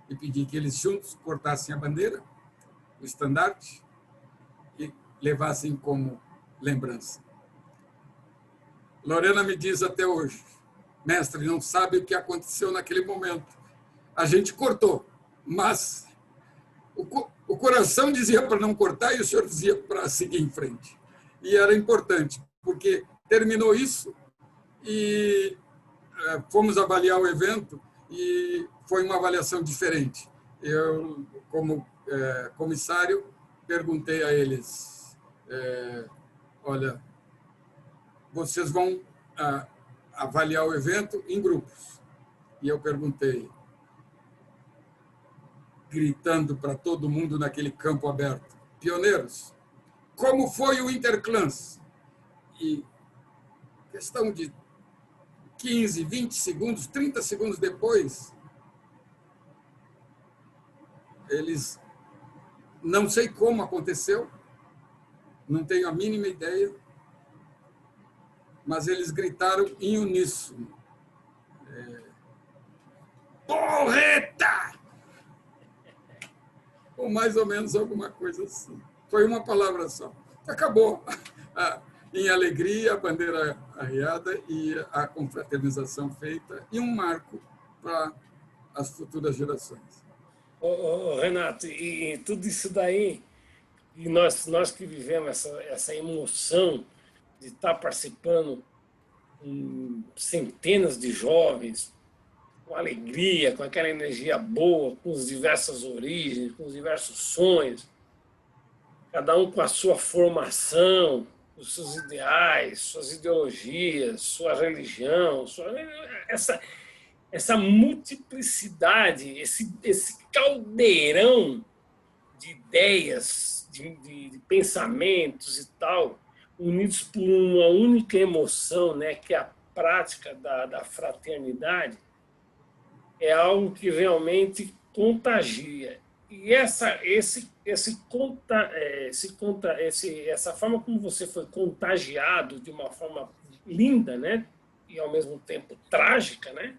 E pedi que eles juntos cortassem a bandeira, o estandarte, e levassem como lembrança. Lorena me diz até hoje: mestre, não sabe o que aconteceu naquele momento. A gente cortou, mas o coração dizia para não cortar e o senhor dizia para seguir em frente. E era importante, porque terminou isso e fomos avaliar o evento, e foi uma avaliação diferente. Eu, como comissário, perguntei a eles: olha, vocês vão avaliar o evento em grupos. E eu perguntei, gritando para todo mundo naquele campo aberto: pioneiros, como foi o Interclãs? E questão de 15, 20 segundos, 30 segundos depois, eles, não sei como aconteceu, não tenho a mínima ideia, mas eles gritaram em uníssono. Porreta! Ou mais ou menos alguma coisa assim. Foi uma palavra só. Acabou. Em alegria, a bandeira arriada e a confraternização feita, e um marco para as futuras gerações. Renato, e tudo isso daí, e nós que vivemos essa emoção de estar participando com centenas de jovens, com alegria, com aquela energia boa, com as diversas origens, com os diversos sonhos, cada um com a sua formação, os seus ideais, suas ideologias, sua religião, essa multiplicidade, esse caldeirão de ideias, de pensamentos e tal, unidos por uma única emoção, né, que é a prática da fraternidade, é algo que realmente contagia. E essa forma como você foi contagiado de uma forma linda, né, e ao mesmo tempo trágica, né,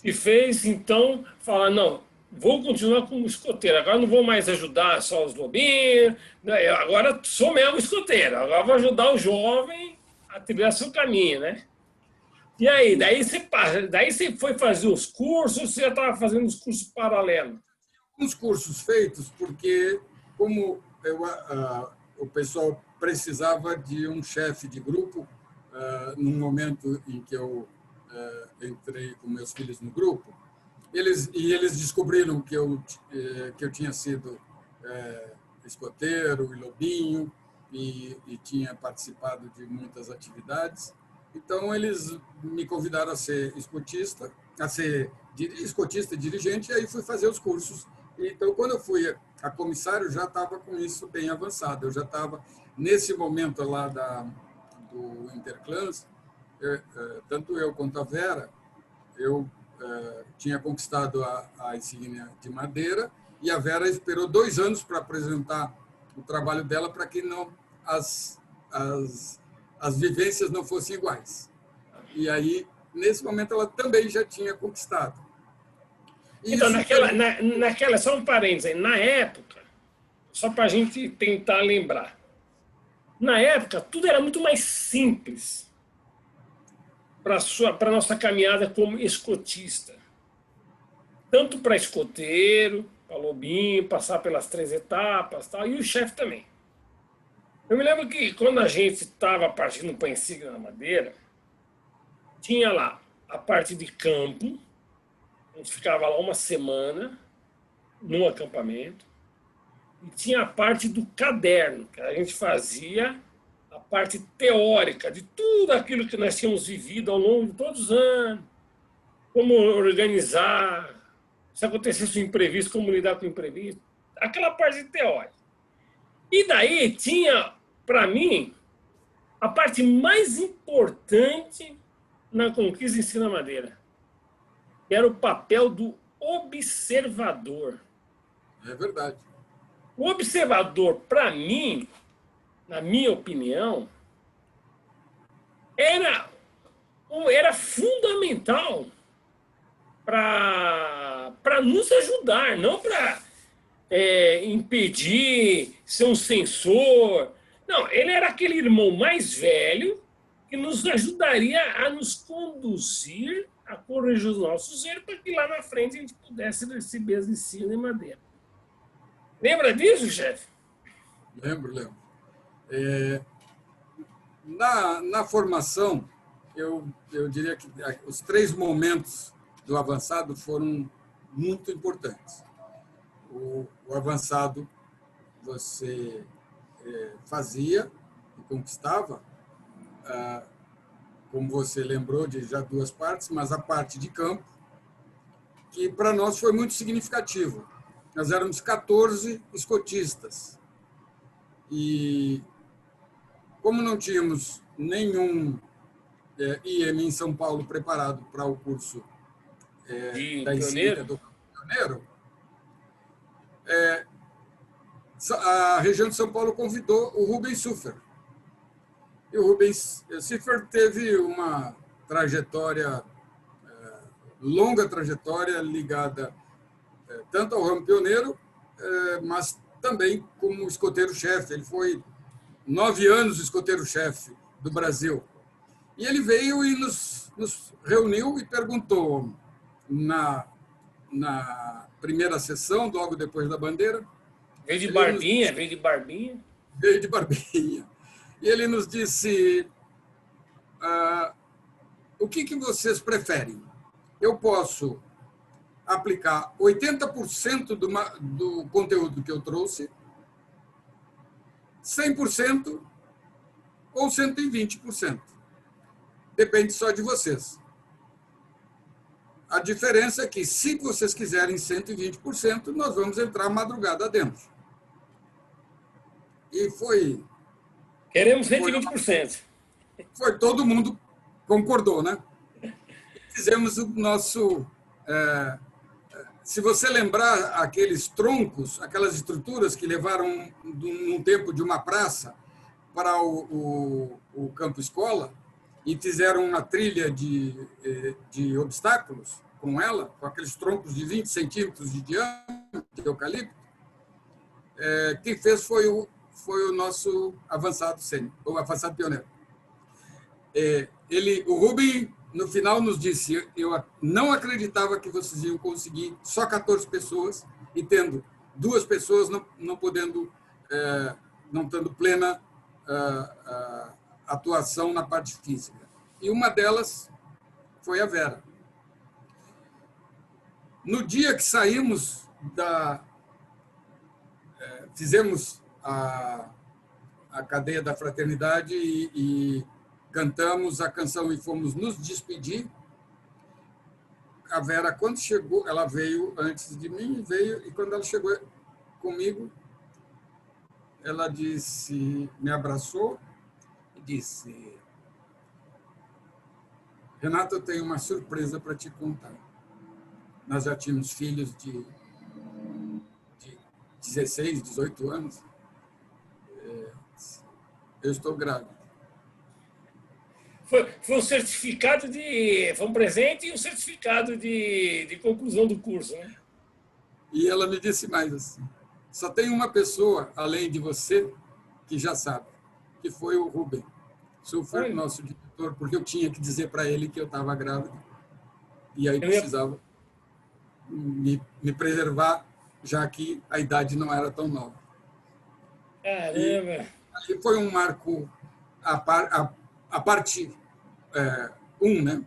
e fez então falar, não, vou continuar como escoteiro, agora não vou mais ajudar só os lobinhos, agora sou mesmo escoteiro, agora vou ajudar o jovem a trilhar seu caminho, né? E aí, daí você foi fazer os cursos, você já estava fazendo os cursos paralelos? Uns cursos feitos, porque como o pessoal precisava de um chefe de grupo, num momento em que eu entrei com meus filhos no grupo, eles descobriram que eu tinha sido escoteiro e lobinho e tinha participado de muitas atividades. Então, eles me convidaram a ser escotista, escotista e dirigente, e aí fui fazer os cursos. Então, quando eu fui a comissário, já estava com isso bem avançado. Eu já estava, nesse momento lá do Interclãs, tanto eu quanto a Vera, eu tinha conquistado a insígnia de madeira, e a Vera esperou 2 anos para apresentar o trabalho dela para que não as vivências não fossem iguais. E aí, nesse momento, ela também já tinha conquistado. E então, naquela, só um parênteses, na época, só para a gente tentar lembrar, na época, tudo era muito mais simples para a nossa caminhada como escotista. Tanto para escoteiro, para lobinho, passar pelas 3 etapas, tal, e o chefe também. Eu me lembro que quando a gente estava partindo para a insígnia na madeira, tinha lá a parte de campo, a gente ficava lá uma semana no acampamento, e tinha a parte do caderno, que a gente fazia a parte teórica de tudo aquilo que nós tínhamos vivido ao longo de todos os anos, como organizar, se acontecesse um imprevisto, como lidar com o imprevisto, aquela parte teórica. E daí tinha, para mim, a parte mais importante na conquista Ensina-Madeira, que era o papel do observador. É verdade. O observador, para mim, na minha opinião, era fundamental para nos ajudar, não para impedir, ser um censor. Não, ele era aquele irmão mais velho que nos ajudaria a nos conduzir, a corrigir os nossos erros, para que lá na frente a gente pudesse receber as ensinas em madeira. Lembra disso, chefe? Lembro. Na formação, eu diria que os 3 momentos do avançado foram muito importantes. O avançado você fazia e conquistava, como você lembrou, de já 2 partes, mas a parte de campo, que para nós foi muito significativo. Nós éramos 14 escotistas. E como não tínhamos nenhum IEM em São Paulo preparado para o curso de da insígnia do pioneiro, a região de São Paulo convidou o Rubens Suffer. E o Rubens Suffer teve uma trajetória, longa trajetória, ligada tanto ao ramo pioneiro, mas também como escoteiro-chefe. Ele foi 9 anos escoteiro-chefe do Brasil. E ele veio e nos reuniu e perguntou na primeira sessão, logo depois da bandeira. Veio de barbinha, veio de barbinha. Veio de barbinha. E ele nos disse, o que vocês preferem? Eu posso aplicar 80% do conteúdo que eu trouxe, 100% ou 120%. Depende só de vocês. A diferença é que, se vocês quiserem 120%, nós vamos entrar madrugada dentro. E foi... Queremos 120%. Foi, todo mundo concordou, né? Fizemos o nosso... se você lembrar aqueles troncos, aquelas estruturas que levaram um tempo de uma praça para o campo escola e fizeram uma trilha de obstáculos com ela, com aqueles troncos de 20 centímetros de diâmetro de eucalipto, quem fez foi o nosso avançado sênior, o avançado pioneiro. O Rubem, no final, nos disse, eu não acreditava que vocês iam conseguir só 14 pessoas e tendo 2 pessoas não tendo plena atuação na parte física. E uma delas foi a Vera. No dia que saímos fizemos a cadeia da fraternidade e cantamos a canção e fomos nos despedir. A Vera, quando chegou, ela veio antes de mim, e quando ela chegou comigo, ela disse, me abraçou e disse, Renato, eu tenho uma surpresa para te contar. Nós já tínhamos filhos de 16, 18 anos. Eu estou grávida. Foi um certificado foi um presente e um certificado de conclusão do curso, né? E ela me disse mais assim, só tem uma pessoa, além de você, que já sabe, que foi o Rubem Suffer, nosso diretor, porque eu tinha que dizer para ele que eu estava grávida. E aí precisava me preservar, já que a idade não era tão nova. Caramba! E foi um marco a parte 1, né?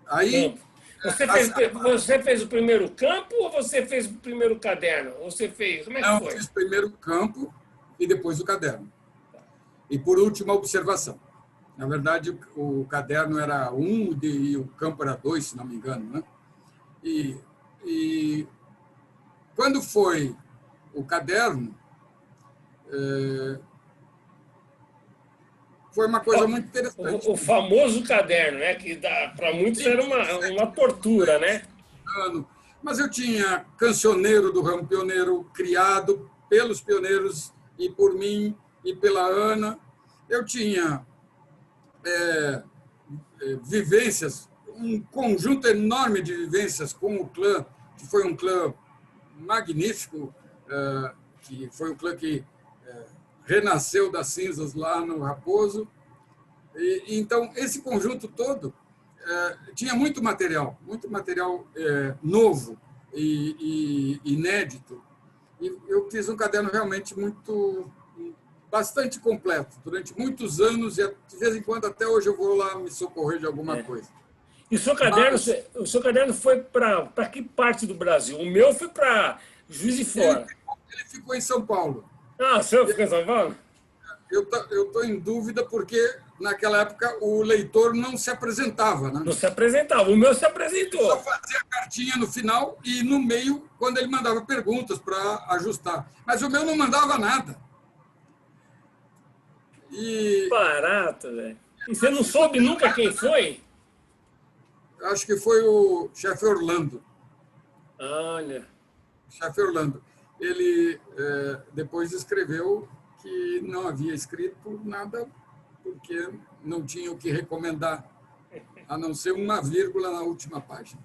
Aí... Você fez o primeiro campo ou você fez o primeiro caderno? Ou você fez... Como é que foi? Eu fiz primeiro o campo e depois o caderno. E, por último, a observação. Na verdade, o caderno era 1 e o campo era 2, se não me engano, né? E quando foi o caderno, foi uma coisa muito interessante. O famoso caderno, né? Que para muitos era uma tortura, né? Mas eu tinha cancioneiro do ramo pioneiro criado pelos pioneiros e por mim e pela Ana. Eu tinha vivências, um conjunto enorme de vivências com o clã, que foi um clã magnífico, que foi um clã que renasceu das cinzas lá no Raposo. Então, esse conjunto todo tinha muito material novo e inédito. E eu fiz um caderno realmente bastante completo, durante muitos anos, e de vez em quando, até hoje, eu vou lá me socorrer de alguma coisa. E o seu caderno foi para que parte do Brasil? O meu foi para Juiz de Fora. Ele ficou em São Paulo. Ah, o seu ficou em São Paulo? Eu estou em dúvida porque, naquela época, o leitor não se apresentava, né? Não se apresentava, o meu se apresentou. Ele só fazia a cartinha no final e, no meio, quando ele mandava perguntas para ajustar. Mas o meu não mandava nada. Barato, velho. E você não soube nunca quem foi? Acho que foi o chefe Orlando. Olha. Chefe Orlando. ele depois escreveu que não havia escrito nada porque não tinha o que recomendar, a não ser uma vírgula na última página,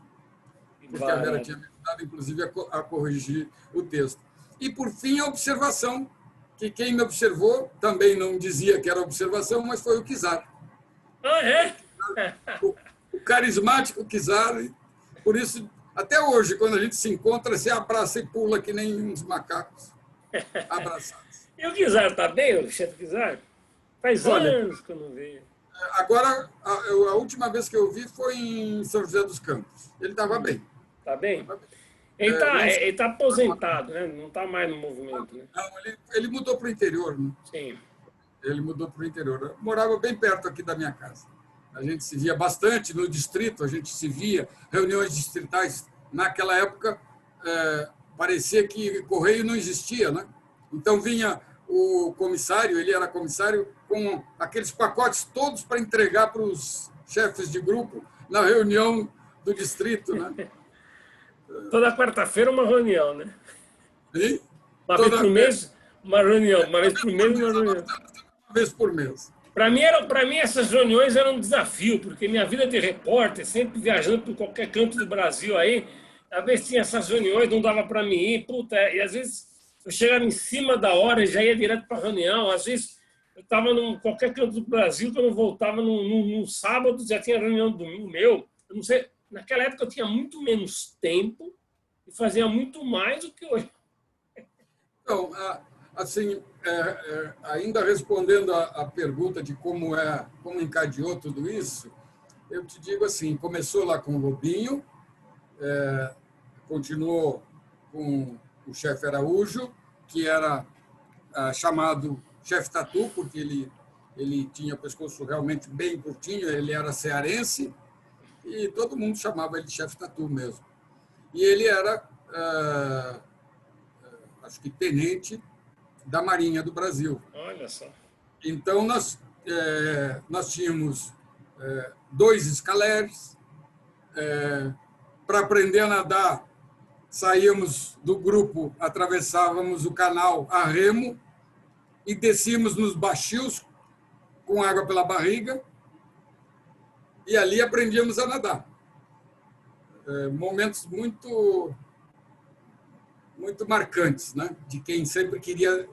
porque a Vera tinha me ajudado, inclusive, a corrigir o texto. E, por fim, a observação, que quem me observou também não dizia que era observação, mas foi o Kizar. Ah, é? O carismático Kizar. Por isso, até hoje, quando a gente se encontra, se abraça e pula que nem uns macacos abraçados. E o Kizar está bem, o chefe Kizar? Faz Olha, anos que eu não vejo. agora, a última vez que eu vi foi em São José dos Campos. Ele estava bem. Está bem? Tava bem. Ele tá aposentado, né? Não está mais no movimento. Né? Não, ele mudou para o interior. Né? Sim. Ele mudou para o interior. Eu morava bem perto aqui da minha casa. A gente se via bastante no distrito, a gente se via, reuniões distritais. Naquela época, parecia que correio não existia, né? Então vinha o comissário, ele era comissário, com aqueles pacotes todos para entregar para os chefes de grupo na reunião do distrito, né? Toda quarta-feira uma reunião, né? E Uma vez por mês, uma reunião. Uma vez por mês, uma reunião. Uma vez por mês. Para mim, essas reuniões eram um desafio, porque minha vida de repórter, sempre viajando por qualquer canto do Brasil aí, às vezes tinha essas reuniões, não dava para mim ir, puta, e às vezes eu chegava em cima da hora e já ia direto para a reunião, às vezes eu estava em qualquer canto do Brasil, quando eu voltava no sábado, já tinha reunião no domingo meu, eu não sei, naquela época eu tinha muito menos tempo e fazia muito mais do que hoje. Então, assim, ainda respondendo a pergunta de como encadeou tudo isso, eu te digo assim, começou lá com o Lobinho, continuou com o chefe Araújo, que era chamado chefe Tatu, porque ele tinha o pescoço realmente bem curtinho, ele era cearense, e todo mundo chamava ele de chefe Tatu mesmo. E ele era, acho que, tenente da Marinha do Brasil. Olha só. Então, nós tínhamos 2 escaleres. Para aprender a nadar, saíamos do grupo, atravessávamos o canal a remo e descíamos nos baxios com água pela barriga e ali aprendíamos a nadar. Momentos muito marcantes, né? De quem sempre queria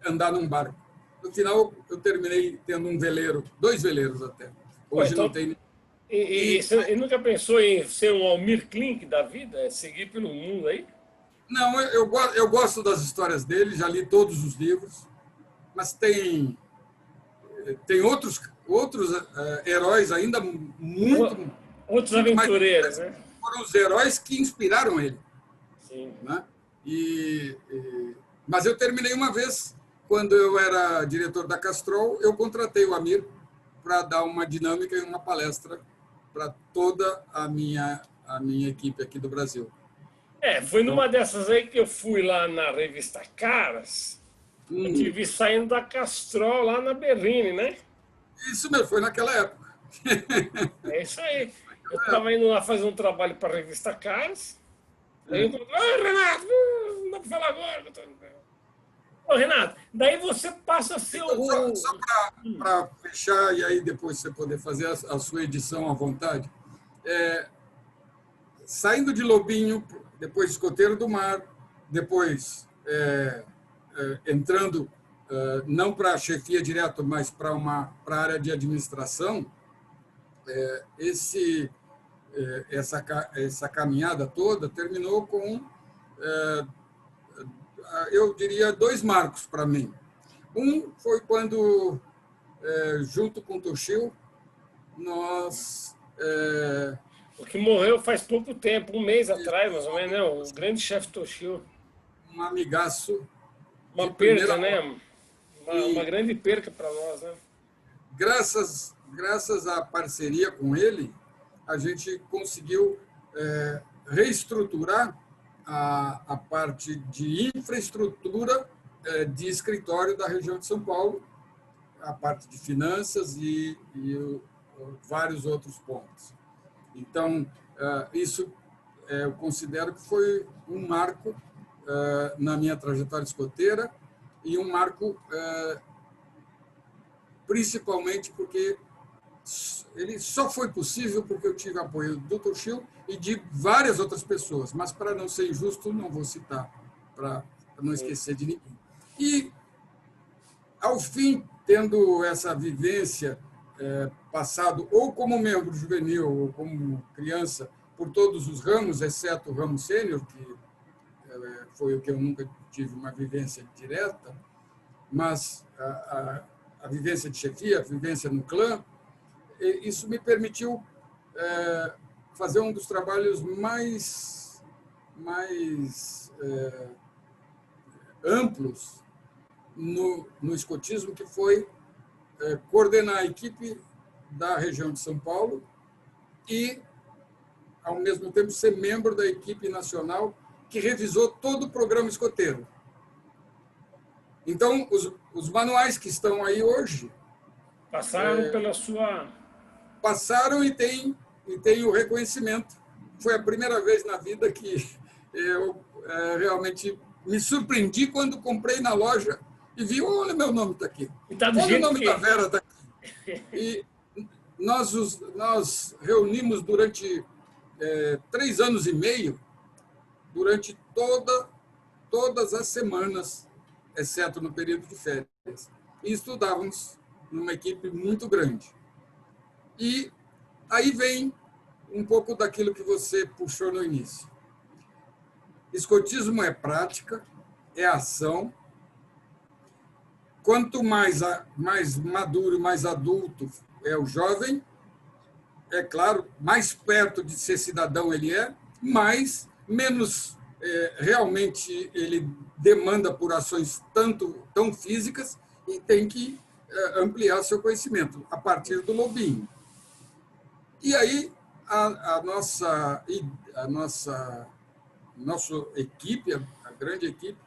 andar num barco. No final, eu terminei tendo um veleiro, 2 veleiros até. Hoje então, não tem. E você nunca pensou em ser um Almir Klink da vida? Seguir pelo mundo aí? Não, eu gosto das histórias dele, já li todos os livros, mas tem outros heróis ainda muito... Outros aventureiros, né? Foram os heróis que inspiraram ele. Sim. Né? Mas eu terminei uma vez, quando eu era diretor da Castrol, eu contratei o Amir para dar uma dinâmica e uma palestra para toda a minha equipe aqui do Brasil. Foi numa dessas aí que eu fui lá na revista Caras, eu te vi saindo da Castrol lá na Berrine, né? Isso mesmo, foi naquela época. É isso aí. Eu estava indo lá fazer um trabalho para a revista Caras, aí eu falei, Renato, não dá para falar agora. Ô, Renato, daí você passa a ser o... Só para fechar e aí depois você poder fazer a sua edição à vontade. Saindo de Lobinho, depois Escoteiro do Mar, depois entrando não para a chefia direto, mas para a área de administração, essa caminhada toda terminou com, eu diria, 2 marcos para mim. Um foi quando, junto com o Toshio, nós... O que morreu faz pouco tempo, 1 mês atrás, mais ou menos, né? O grande chefe Toshio. Um amigaço. Uma perda, né? Uma grande perca para nós, né? Graças à parceria com ele, a gente conseguiu reestruturar a parte de infraestrutura de escritório da região de São Paulo, a parte de finanças e vários outros pontos. Então, isso eu considero que foi um marco na minha trajetória escoteira e um marco principalmente porque ele só foi possível porque eu tive apoio do Dr. Schill e de várias outras pessoas, mas para não ser injusto, não vou citar, para não esquecer de ninguém. E, ao fim, tendo essa vivência passado ou como membro juvenil ou como criança por todos os ramos, exceto o ramo sênior, que foi o que eu nunca tive uma vivência direta, mas a vivência de chefia, a vivência no clã, isso me permitiu fazer um dos trabalhos mais amplos no escotismo, que foi coordenar a equipe da região de São Paulo e, ao mesmo tempo, ser membro da equipe nacional que revisou todo o programa escoteiro. Então, os manuais que estão aí hoje passaram pela sua... Passaram e tem o reconhecimento. Foi a primeira vez na vida que eu realmente me surpreendi quando comprei na loja e vi, olha, meu nome está aqui. Olha o nome da Vera está aqui. E nós reunimos durante 3 anos e meio, durante todas as semanas, exceto no período de férias, e estudávamos numa equipe muito grande. E aí vem um pouco daquilo que você puxou no início. Escotismo é prática, é ação. Quanto mais maduro, mais adulto é o jovem, é claro, mais perto de ser cidadão ele é, mas menos realmente ele demanda por ações tão físicas e tem que ampliar seu conhecimento a partir do lobinho. E aí a nossa equipe, a grande equipe,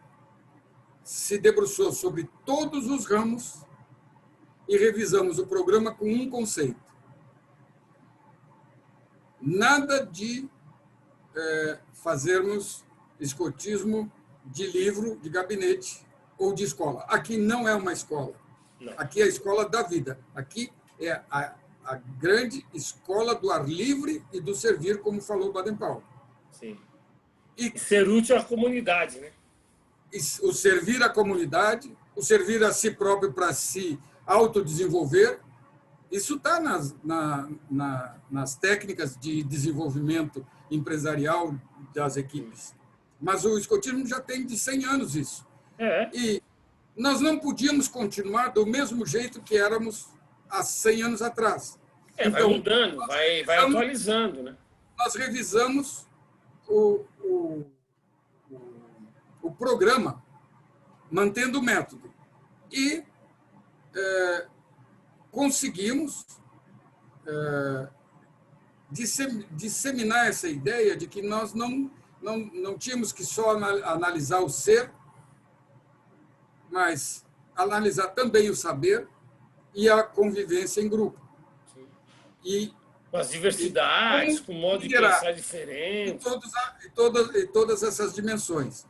se debruçou sobre todos os ramos e revisamos o programa com um conceito. Nada de fazermos escotismo de livro, de gabinete ou de escola. Aqui não é uma escola. Não. Aqui é a escola da vida. Aqui é a grande escola do ar livre e do servir, como falou Baden-Powell. Sim. E ser útil à comunidade, né? O servir à comunidade, o servir a si próprio para se autodesenvolver, isso está nas técnicas de desenvolvimento empresarial das equipes. Mas o escotismo já tem de 100 anos isso. E nós não podíamos continuar do mesmo jeito que éramos há 100 anos atrás. Então, vai mudando, vai atualizando, né? Nós revisamos o programa, mantendo o método. E conseguimos disseminar essa ideia de que nós não tínhamos que só analisar o ser, mas analisar também o saber e a convivência em grupo. Sim. E com as diversidades, com o modo de pensar diferente. E todas essas dimensões.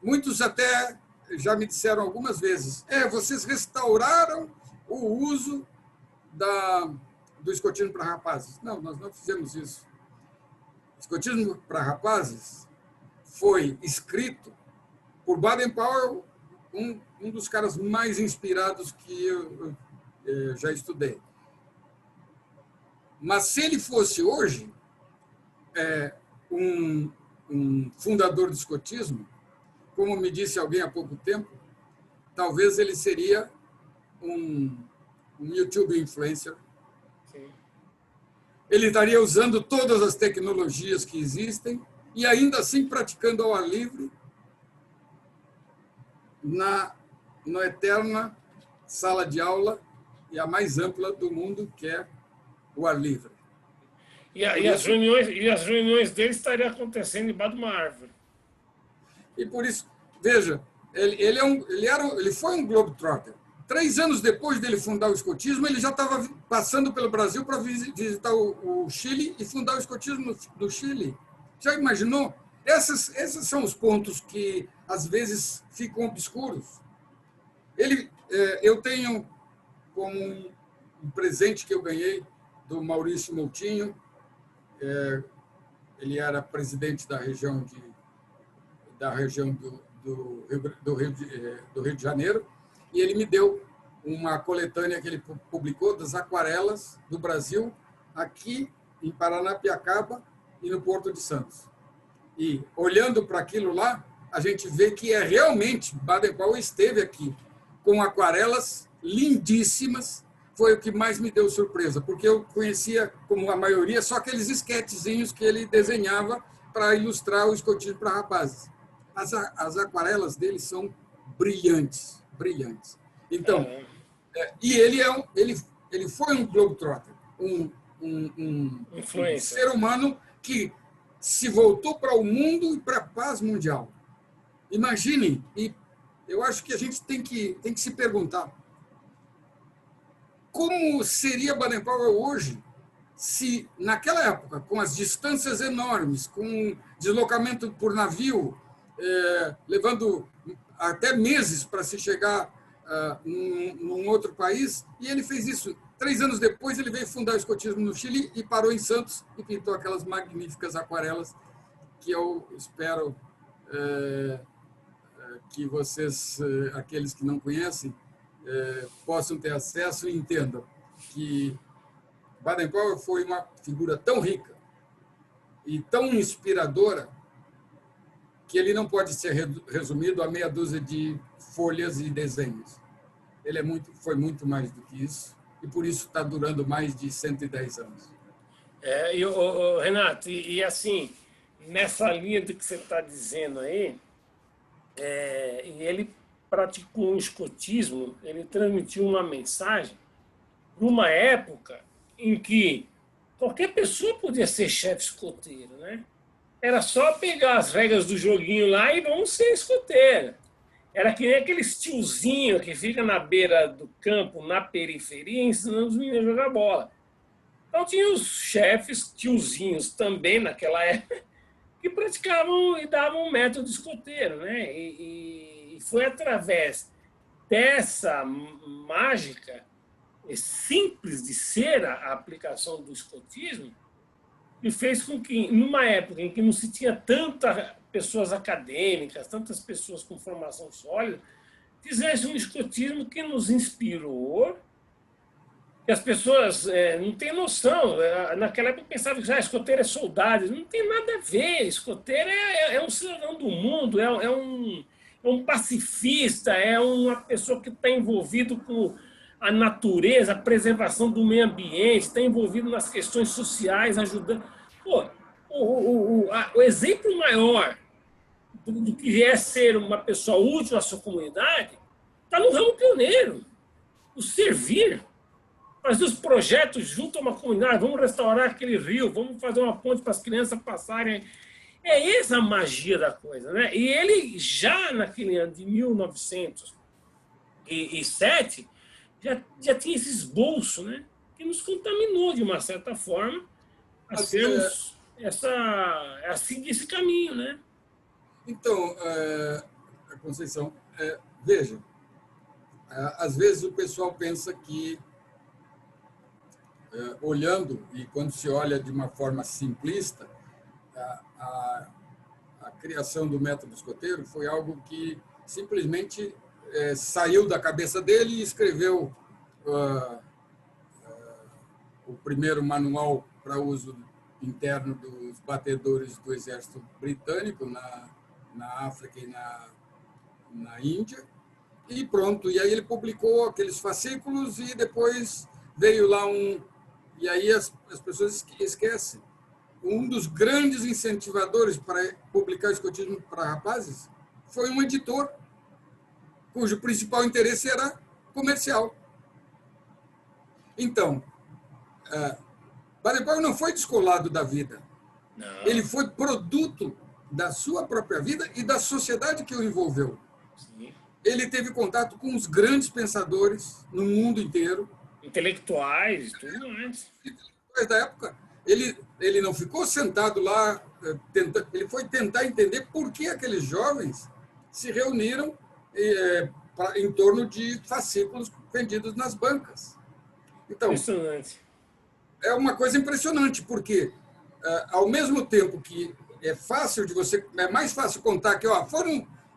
Muitos até já me disseram algumas vezes, vocês restauraram o uso do escotismo para rapazes. Não, nós não fizemos isso. Escotismo para rapazes foi escrito por Baden-Powell, um dos caras mais inspirados que eu já estudei. Mas se ele fosse hoje um fundador do escotismo, como me disse alguém há pouco tempo, talvez ele seria um YouTube influencer. Sim. Ele estaria usando todas as tecnologias que existem e ainda assim praticando ao ar livre na eterna sala de aula e a mais ampla do mundo, que é o ar livre. E as reuniões dele estariam acontecendo embaixo de uma árvore. E por isso, veja, ele foi um globetrotter. 3 anos depois dele fundar o escotismo, ele já estava passando pelo Brasil para visitar o Chile e fundar o escotismo do Chile. Já imaginou? Esses são os pontos que, às vezes, ficam obscuros. Eu tenho como um presente que eu ganhei do Maurício Moutinho, ele era presidente da região do Rio de Janeiro, e ele me deu uma coletânea que ele publicou das aquarelas do Brasil, aqui em Paranapiacaba e no Porto de Santos. E, olhando para aquilo lá, a gente vê que realmente Baden-Powell esteve aqui com aquarelas lindíssimas. Foi o que mais me deu surpresa, porque eu conhecia, como a maioria, só aqueles esquetezinhos que ele desenhava para ilustrar o escotismo para rapazes. As aquarelas dele são brilhantes, brilhantes. Então, e ele foi um globetrotter, um ser humano que se voltou para o mundo e para a paz mundial. Imaginem, e eu acho que a gente tem que se perguntar, como seria Baden-Powell hoje se, naquela época, com as distâncias enormes, com deslocamento por navio, levando até meses para se chegar num outro país, e ele fez isso. 3 anos depois, ele veio fundar o escotismo no Chile e parou em Santos e pintou aquelas magníficas aquarelas que eu espero que vocês, aqueles que não conhecem, possam ter acesso e entendam que Baden-Powell foi uma figura tão rica e tão inspiradora que ele não pode ser resumido a meia dúzia de folhas e desenhos. Ele foi muito mais do que isso, e por isso está durando mais de 110 anos. Renato, e assim, nessa linha do que você está dizendo aí, ele praticou um escotismo, ele transmitiu uma mensagem numa época em que qualquer pessoa podia ser chefe escoteiro, né? Era só pegar as regras do joguinho lá e vamos ser escoteiro. Era que nem aqueles tiozinhos que fica na beira do campo, na periferia, ensinando os meninos a jogar bola. Então tinha os chefes, tiozinhos também naquela época, que praticavam e davam um método escoteiro, né? E foi através dessa mágica simples de ser a aplicação do escotismo que fez com que, numa época em que não se tinha tantas pessoas acadêmicas, tantas pessoas com formação sólida, fizesse um escotismo que nos inspirou, que as pessoas não têm noção. Naquela época pensavam que escoteiro é soldado. Não tem nada a ver. Escoteiro é um cidadão do mundo, é um pacifista, é uma pessoa que está envolvido com a natureza, a preservação do meio ambiente, está envolvido nas questões sociais, ajudando. Pô, o exemplo maior do que é ser uma pessoa útil à sua comunidade está no ramo pioneiro. O servir, fazer os projetos junto a uma comunidade, vamos restaurar aquele rio, vamos fazer uma ponte para as crianças passarem. É essa a magia da coisa, né? E ele já naquele ano de 1907 já tinha esse esboço, né? Que nos contaminou de uma certa forma a sermos a seguir esse caminho, né? Então, Conceição, veja, às vezes o pessoal pensa que, olhando, e quando se olha de uma forma simplista, a criação do método escoteiro foi algo que simplesmente saiu da cabeça dele e escreveu o primeiro manual para uso interno dos batedores do exército britânico na África e na Índia, e pronto. E aí ele publicou aqueles fascículos e depois veio lá e aí as pessoas esquecem. Um dos grandes incentivadores para publicar o escotismo para rapazes foi um editor cujo principal interesse era comercial. Então, Baden-Powell não foi descolado da vida. Não. Ele foi produto da sua própria vida e da sociedade que o envolveu. Sim. Ele teve contato com os grandes pensadores no mundo inteiro. Intelectuais, tudo mais. Intelectuais da época. ele não ficou sentado lá, ele foi tentar entender por que aqueles jovens se reuniram em torno de fascículos vendidos nas bancas. Então, Impressionante. é uma coisa impressionante, porque, ao mesmo tempo que é fácil de você, é mais fácil contar que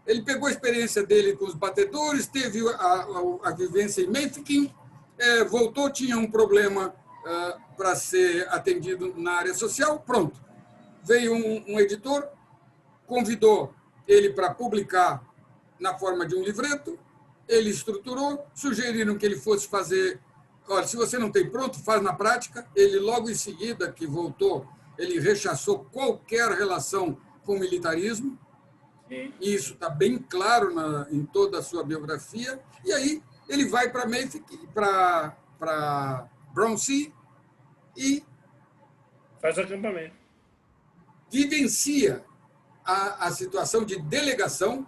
ele pegou a experiência dele com os batedores, teve a vivência em Mafeking, voltou, tinha um problema para ser atendido na área social, pronto. Veio um editor, convidou ele para publicar na forma de um livreto, ele estruturou, sugeriram que ele fosse fazer. Olha, se você não tem pronto, faz na prática. Ele, logo em seguida que voltou, ele rechaçou qualquer relação com o militarismo. Sim. E isso está bem claro em toda a sua biografia. E aí ele vai para Brownsea e Faz acampamento. vivencia a situação de delegação.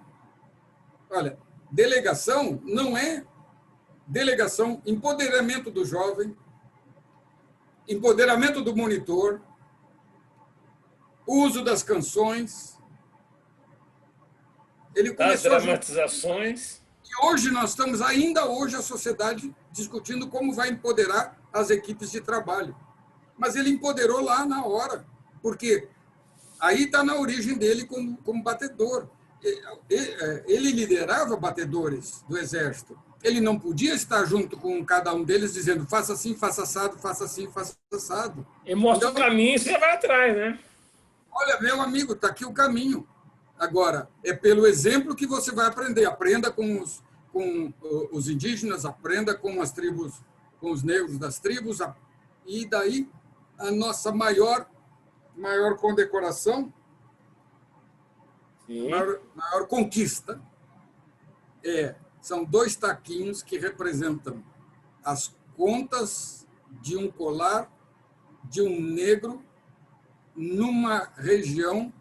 Olha, delegação não é delegação, empoderamento do jovem, empoderamento do monitor, uso das canções. Ele começou das dramatizações. E hoje nós estamos, ainda hoje, a sociedade discutindo como vai empoderar as equipes de trabalho. Mas ele empoderou lá na hora, porque aí está na origem dele como batedor. Ele liderava batedores do Exército. Ele não podia estar junto com cada um deles dizendo faça assim, faça assado, faça assim, faça assado. Ele mostra o caminho e você vai atrás, né? Olha, meu amigo, está aqui o caminho. Agora, é pelo exemplo que você vai aprender. Aprenda com os indígenas, aprenda com as tribos, com os negros das tribos, e daí a nossa maior condecoração, maior conquista, são 2 taquinhos que representam as contas de um colar de um negro numa região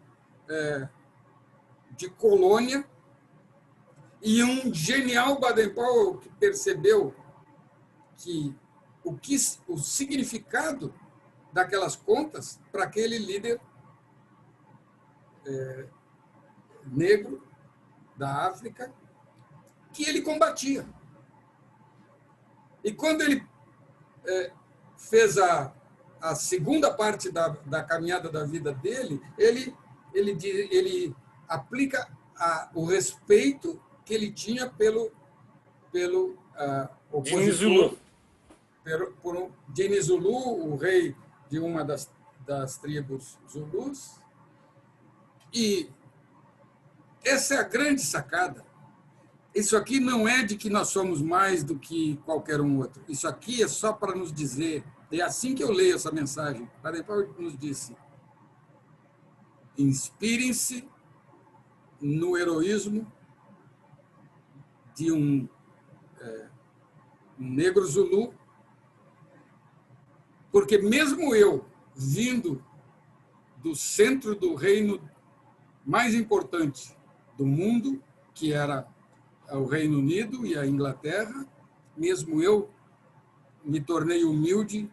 de colônia, e um genial Baden-Powell que percebeu que o significado daquelas contas para aquele líder negro da África que ele combatia. E quando ele fez a segunda parte da caminhada da vida dele, ele aplica o respeito que ele tinha pelo opositor, por Dini Zulu, o rei de uma das tribos Zulus. E essa é a grande sacada. Isso aqui não é de que nós somos mais do que qualquer um outro. Isso aqui é só para nos dizer, é assim que eu leio essa mensagem. Baden-Powell nos disse: inspirem-se no heroísmo de um negro Zulu, porque mesmo eu, vindo do centro do reino mais importante do mundo, que era o Reino Unido e a Inglaterra, mesmo eu me tornei humilde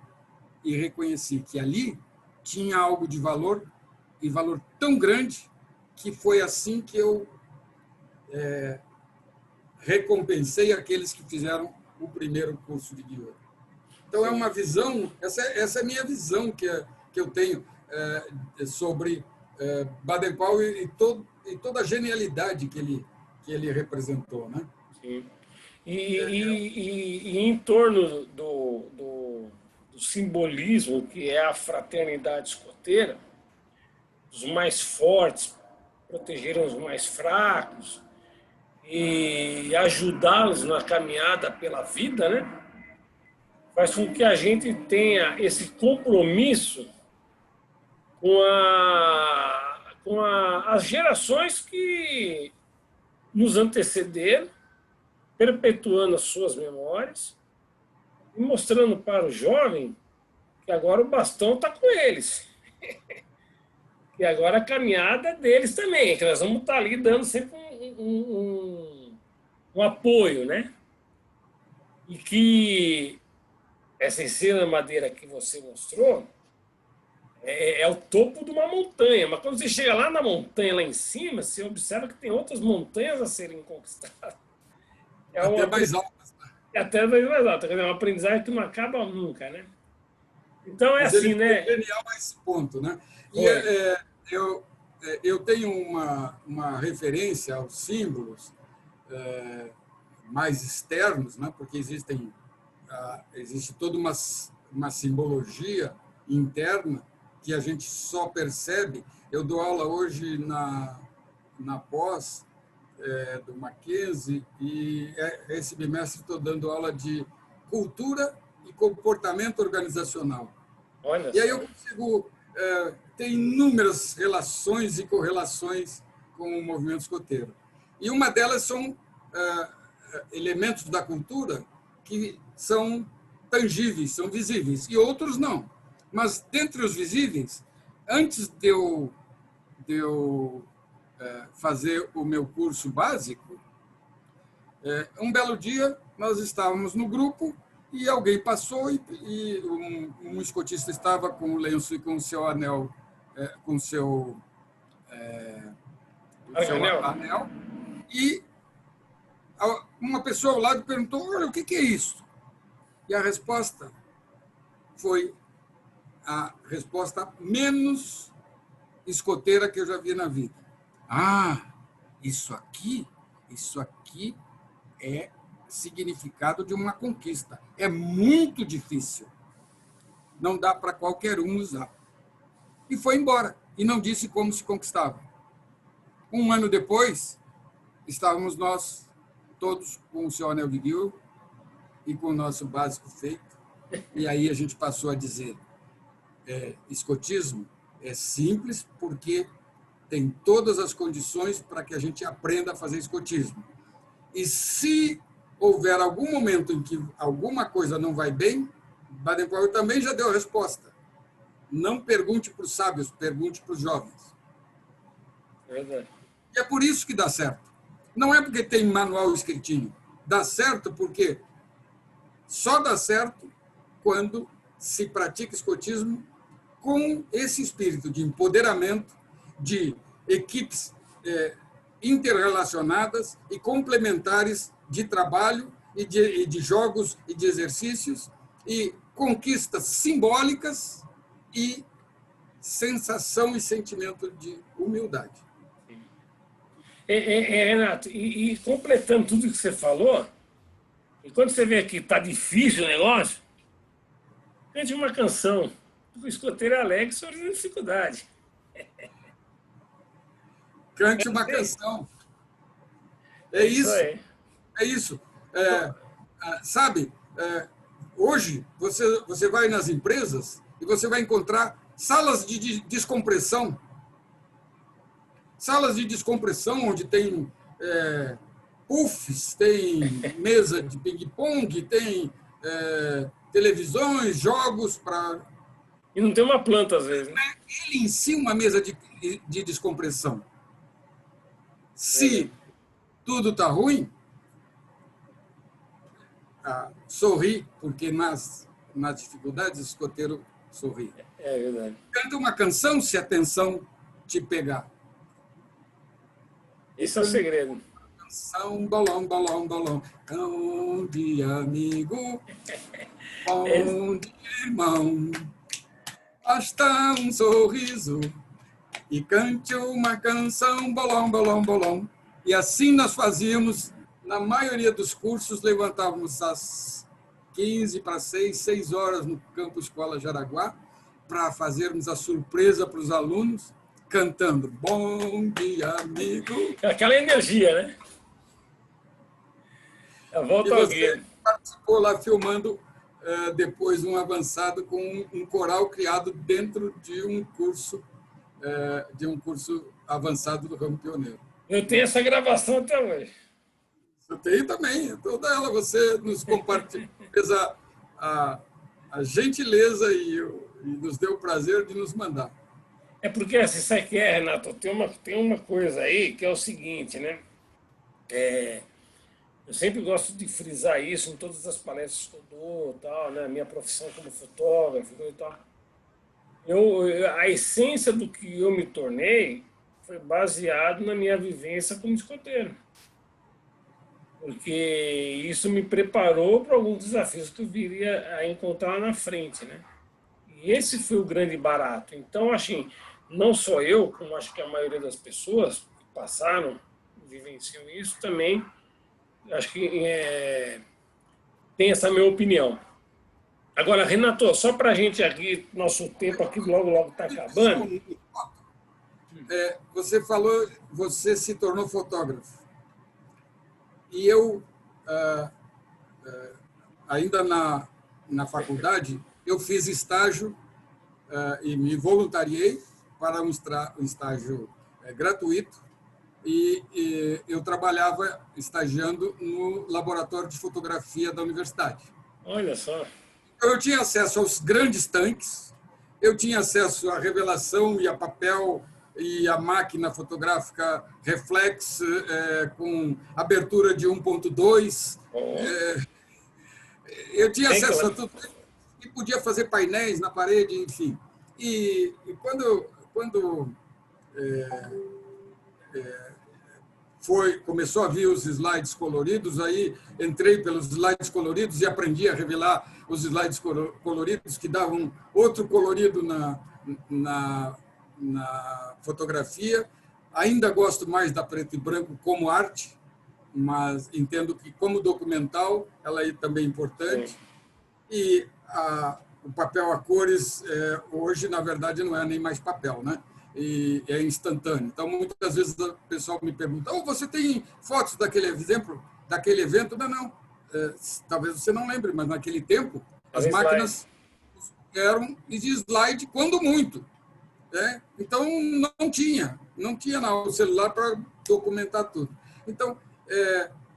e reconheci que ali tinha algo de valor, e valor tão grande, que foi assim que eu recompensei aqueles que fizeram o primeiro curso de guia. Então, é uma visão, essa é a minha visão que eu tenho sobre Baden-Powell e toda a genialidade que ele representou, né? Sim. E em torno do simbolismo que é a fraternidade escoteira, os mais fortes protegeram os mais fracos e ajudá-los na caminhada pela vida, né? Faz com que a gente tenha esse compromisso com as gerações que nos antecederam, perpetuando as suas memórias e mostrando para o jovem que agora o bastão está com eles. E agora a caminhada é deles também, que nós vamos estar ali dando sempre um apoio, né? E que essa ensina madeira que você mostrou, É o topo de uma montanha, mas quando você chega lá na montanha, lá em cima, você observa que tem outras montanhas a serem conquistadas. É Até uma mais altas. até mais alta, quer dizer, é uma aprendizagem que não acaba nunca, né? Então é Mas ele assim, foi né? genial a esse ponto, né? E Foi. eu, eu tenho uma referência aos símbolos mais externos, né? Porque existe toda uma simbologia interna que a gente só percebe. Eu dou aula hoje na pós do Mackenzie e esse bimestre estou dando aula de cultura e comportamento organizacional. Olha E aí só. eu consigo ter inúmeras relações e correlações com o movimento escoteiro. E uma delas são elementos da cultura que são tangíveis, são visíveis, e outros não. Mas, dentre os visíveis, antes de eu fazer o meu curso básico, um belo dia nós estávamos no grupo e alguém passou e um escotista estava com o lenço e com o seu anel, com o seu Arganel. anel, e uma pessoa ao lado perguntou: olha, o que é isso? E a resposta foi a resposta menos escoteira que eu já vi na vida. Ah, isso aqui é significado de uma conquista. É muito difícil. Não dá para qualquer um usar. E foi embora. E não disse como se conquistava. Um ano depois, estávamos nós todos com o seu anel de guilda e com o nosso básico feito. E aí a gente passou a dizer: escotismo é simples porque tem todas as condições para que a gente aprenda a fazer escotismo. E se houver algum momento em que alguma coisa não vai bem, Baden-Powell também já deu a resposta. Não pergunte para os sábios, pergunte para os jovens. Verdade. E é por isso que dá certo. Não é porque tem manual escritinho. Dá certo porque só dá certo quando se pratica escotismo com esse espírito de empoderamento, de equipes interrelacionadas e complementares de trabalho e de jogos e de exercícios e conquistas simbólicas e sensação e sentimento de humildade. Renato, e completando tudo que você falou, e quando você vê que tá difícil o negócio, cante uma canção. O escoteiro é alegre sobre a dificuldade. Cante uma canção. É É isso isso, aí. é isso. Sabe, hoje você vai nas empresas e você vai encontrar salas de descompressão. Salas de descompressão onde tem puffs, tem mesa de ping-pong, tem televisões, jogos para... E não tem uma planta às vezes, né? Ele em si uma mesa de descompressão. Verdade. Se tudo está ruim, sorri, porque nas dificuldades o escoteiro sorri. É verdade. Canta uma canção se a tensão te pegar. Esse é o segredo. Canção, bolão, bolão, bolão. Cão de amigo, É, bom de irmão. Basta um sorriso e cante uma canção, bolão, bolão, bolão. E assim nós fazíamos, na maioria dos cursos, levantávamos às 15 para 6 horas no Campo Escola Jaraguá, para fazermos a surpresa para os alunos, cantando Bom Dia, Amigo. aquela energia, né? A E volta ao você guia. participou lá filmando depois um avançado com um coral criado dentro de um curso avançado do ramo pioneiro. Eu tenho essa gravação até hoje. Eu tenho também, toda ela você nos compartilhou, fez a gentileza e nos deu o prazer de nos mandar. É porque, assim, sabe o que é, Renato? Tem uma coisa aí que é o seguinte, né? Eu sempre gosto de frisar isso em todas as palestras que eu dou, tal, né? Minha profissão como fotógrafo e tal. a essência do que eu me tornei foi baseado na minha vivência como escoteiro. Porque isso me preparou para alguns desafios que eu viria a encontrar na frente, né? E esse foi o grande barato. Então, assim, não só eu, como acho que a maioria das pessoas que passaram, vivenciam isso também, acho que tem essa minha opinião. Agora, Renato, só para a gente aqui, nosso tempo aqui logo está acabando. Você falou, você se tornou fotógrafo. E eu, ainda na faculdade, eu fiz estágio e me voluntariei para um estágio gratuito e eu trabalhava estagiando no laboratório de fotografia da universidade. Olha só. Eu tinha acesso aos grandes tanques, eu tinha acesso à revelação e a papel e a máquina fotográfica reflex com abertura de 1.2. Eu tinha acesso a tudo e podia fazer painéis na parede, enfim. E quando começou a vir os slides coloridos, aí entrei pelos slides coloridos e aprendi a revelar os slides coloridos, que davam outro colorido na fotografia. Ainda gosto mais da preto e branco como arte, mas entendo que, como documental, ela é também importante. E o papel a cores, hoje, na verdade, não é nem mais papel, né? E é instantâneo. Então, muitas vezes o pessoal me pergunta: você tem fotos daquele evento? Não. Talvez você não lembre, mas naquele tempo as máquinas eram de slide, quando muito. Né? Então, não tinha o celular para documentar tudo. Então,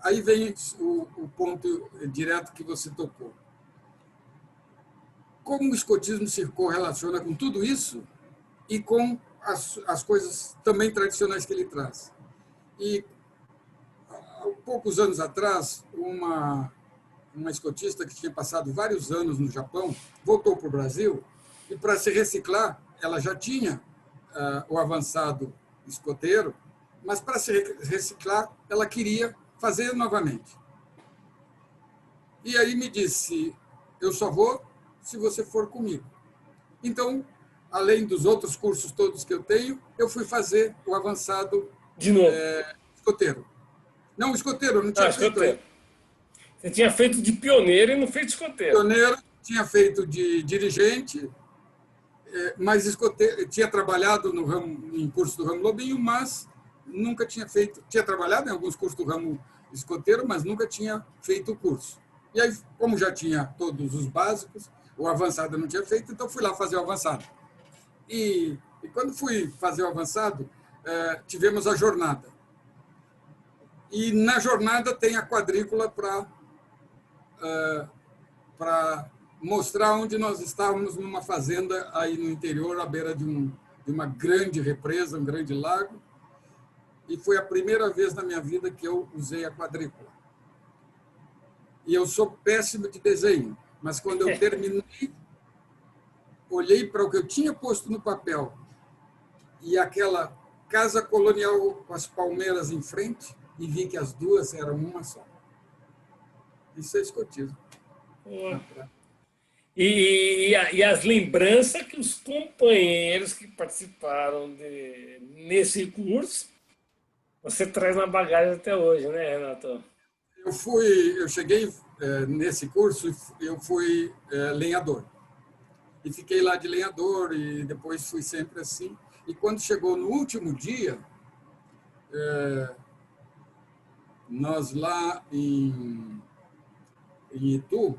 aí vem o ponto direto que você tocou. Como o escotismo se correlaciona com tudo isso e com as coisas também tradicionais que ele traz. E, há poucos anos atrás, uma escotista que tinha passado vários anos no Japão voltou para o Brasil e, para se reciclar, ela já tinha o avançado escoteiro, mas, para se reciclar, ela queria fazer novamente. E aí me disse: eu só vou se você for comigo. Então, além dos outros cursos todos que eu tenho, eu fui fazer o avançado de novo. Escoteiro. Não, escoteiro, não tinha feito ainda. Você tinha feito de pioneiro e não fez de escoteiro. Pioneiro, tinha feito de dirigente, mas escoteiro, tinha trabalhado em curso do ramo Lobinho, mas nunca tinha feito. Tinha trabalhado em alguns cursos do ramo escoteiro, mas nunca tinha feito o curso. E aí, como já tinha todos os básicos, o avançado eu não tinha feito, então fui lá fazer o avançado. E quando fui fazer o avançado, tivemos a jornada. E na jornada tem a quadrícula para mostrar onde nós estávamos, numa fazenda aí no interior, à beira de uma grande represa, um grande lago. E foi a primeira vez na minha vida que eu usei a quadrícula. E eu sou péssimo de desenho, mas quando eu terminei, olhei para o que eu tinha posto no papel e aquela casa colonial com as palmeiras em frente e vi que as duas eram uma só. Isso é escotismo. E as lembranças que os companheiros que participaram nesse curso, você traz na bagagem até hoje, né, Renato? Eu cheguei nesse curso, eu fui lenhador. E fiquei lá de lenhador e depois fui sempre assim. E quando chegou no último dia, nós lá em Itu,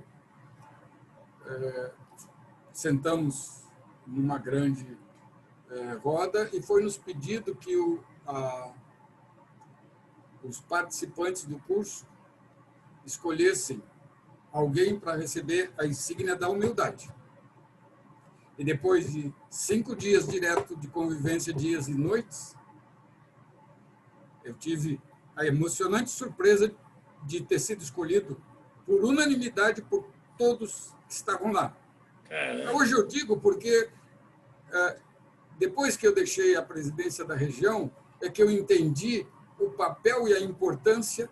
sentamos numa grande roda e foi nos pedido que os participantes do curso escolhessem alguém para receber a insígnia da humildade. E depois de 5 dias direto de convivência, dias e noites, eu tive a emocionante surpresa de ter sido escolhido por unanimidade por todos que estavam lá. Hoje eu digo porque depois que eu deixei a presidência da região, é que eu entendi o papel e a importância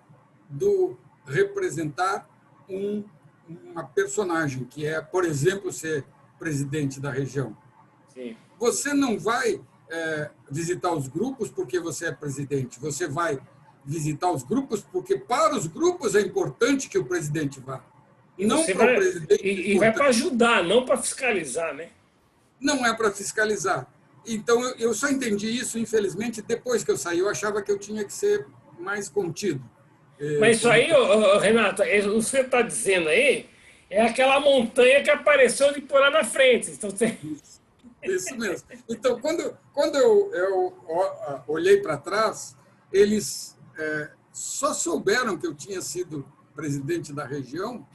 do representar uma personagem, que é, por exemplo, ser presidente da região. Sim. Você não vai visitar os grupos porque você é presidente, você vai visitar os grupos porque para os grupos é importante que o presidente vá. E não você para o vai, presidente. e vai para ajudar, não para fiscalizar, né? Não é para fiscalizar. Então, eu só entendi isso, infelizmente, depois que eu saí. Eu achava que eu tinha que ser mais contido. Mas isso aí, Renata, o que você está dizendo aí é aquela montanha que apareceu de por lá na frente. Então, você... Isso mesmo. Então, quando eu olhei para trás, eles só souberam que eu tinha sido presidente da região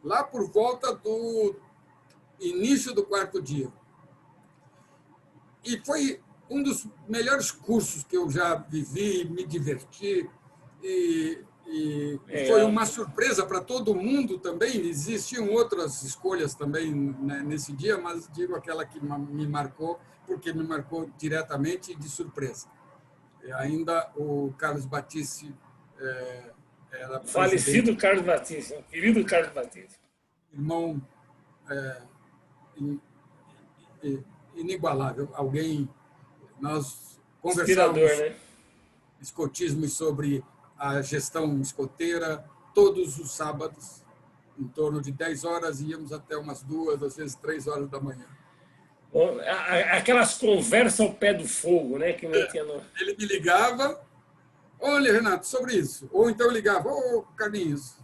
lá por volta do início do 4º dia. E foi um dos melhores cursos que eu já vivi, me diverti, e foi uma surpresa para todo mundo também. Existiam outras escolhas também, né, nesse dia, mas digo aquela que me marcou, porque me marcou diretamente e de surpresa. E ainda o Carlos Batista era falecido presidente, Carlos Batista, querido Carlos Batista. irmão inigualável. Nós Inspirador, conversávamos né? escotismo e sobre a gestão escoteira todos os sábados, em torno de 10 horas, íamos até umas 2, às vezes 3 horas da manhã. Aquelas conversas ao pé do fogo, né? Que não tinha no... Ele me ligava, olha, Renato, sobre isso. Ou então eu ligava, ô, Carlinhos,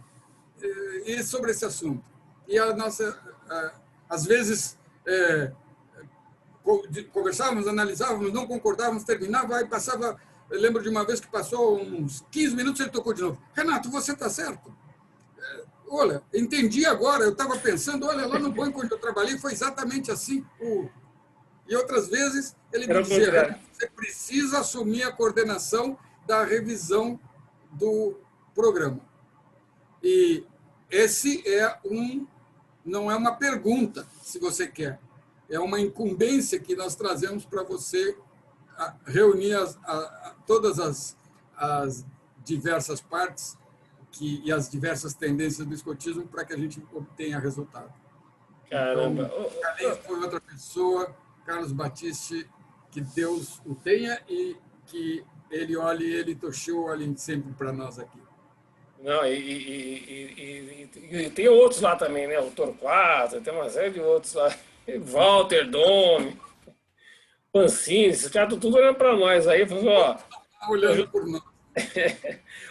e sobre esse assunto. E a nossa, às vezes, conversávamos, analisávamos, não concordávamos, terminava, aí passava. Eu lembro de uma vez que passou uns 15 minutos, ele tocou de novo. Renato, você está certo? Olha, entendi agora, eu estava pensando, olha, lá no banco onde eu trabalhei foi exatamente assim. E outras vezes ele me dizia, Renato, você precisa assumir a coordenação da revisão do programa. E esse não é uma pergunta, se você quer, é uma incumbência que nós trazemos para você reunir todas as diversas partes e as diversas tendências do escotismo para que a gente obtenha resultado. Caramba! Então, Carlinhos foi outra pessoa, Carlos Batista, que Deus o tenha e que ele Toshio, olhem sempre para nós aqui. Não, e tem outros lá também, né? O Torquato, tem uma série de outros lá. Walter Dome, Pancini, esses caras estão tudo olhando para nós aí. Ó, olhando por nós.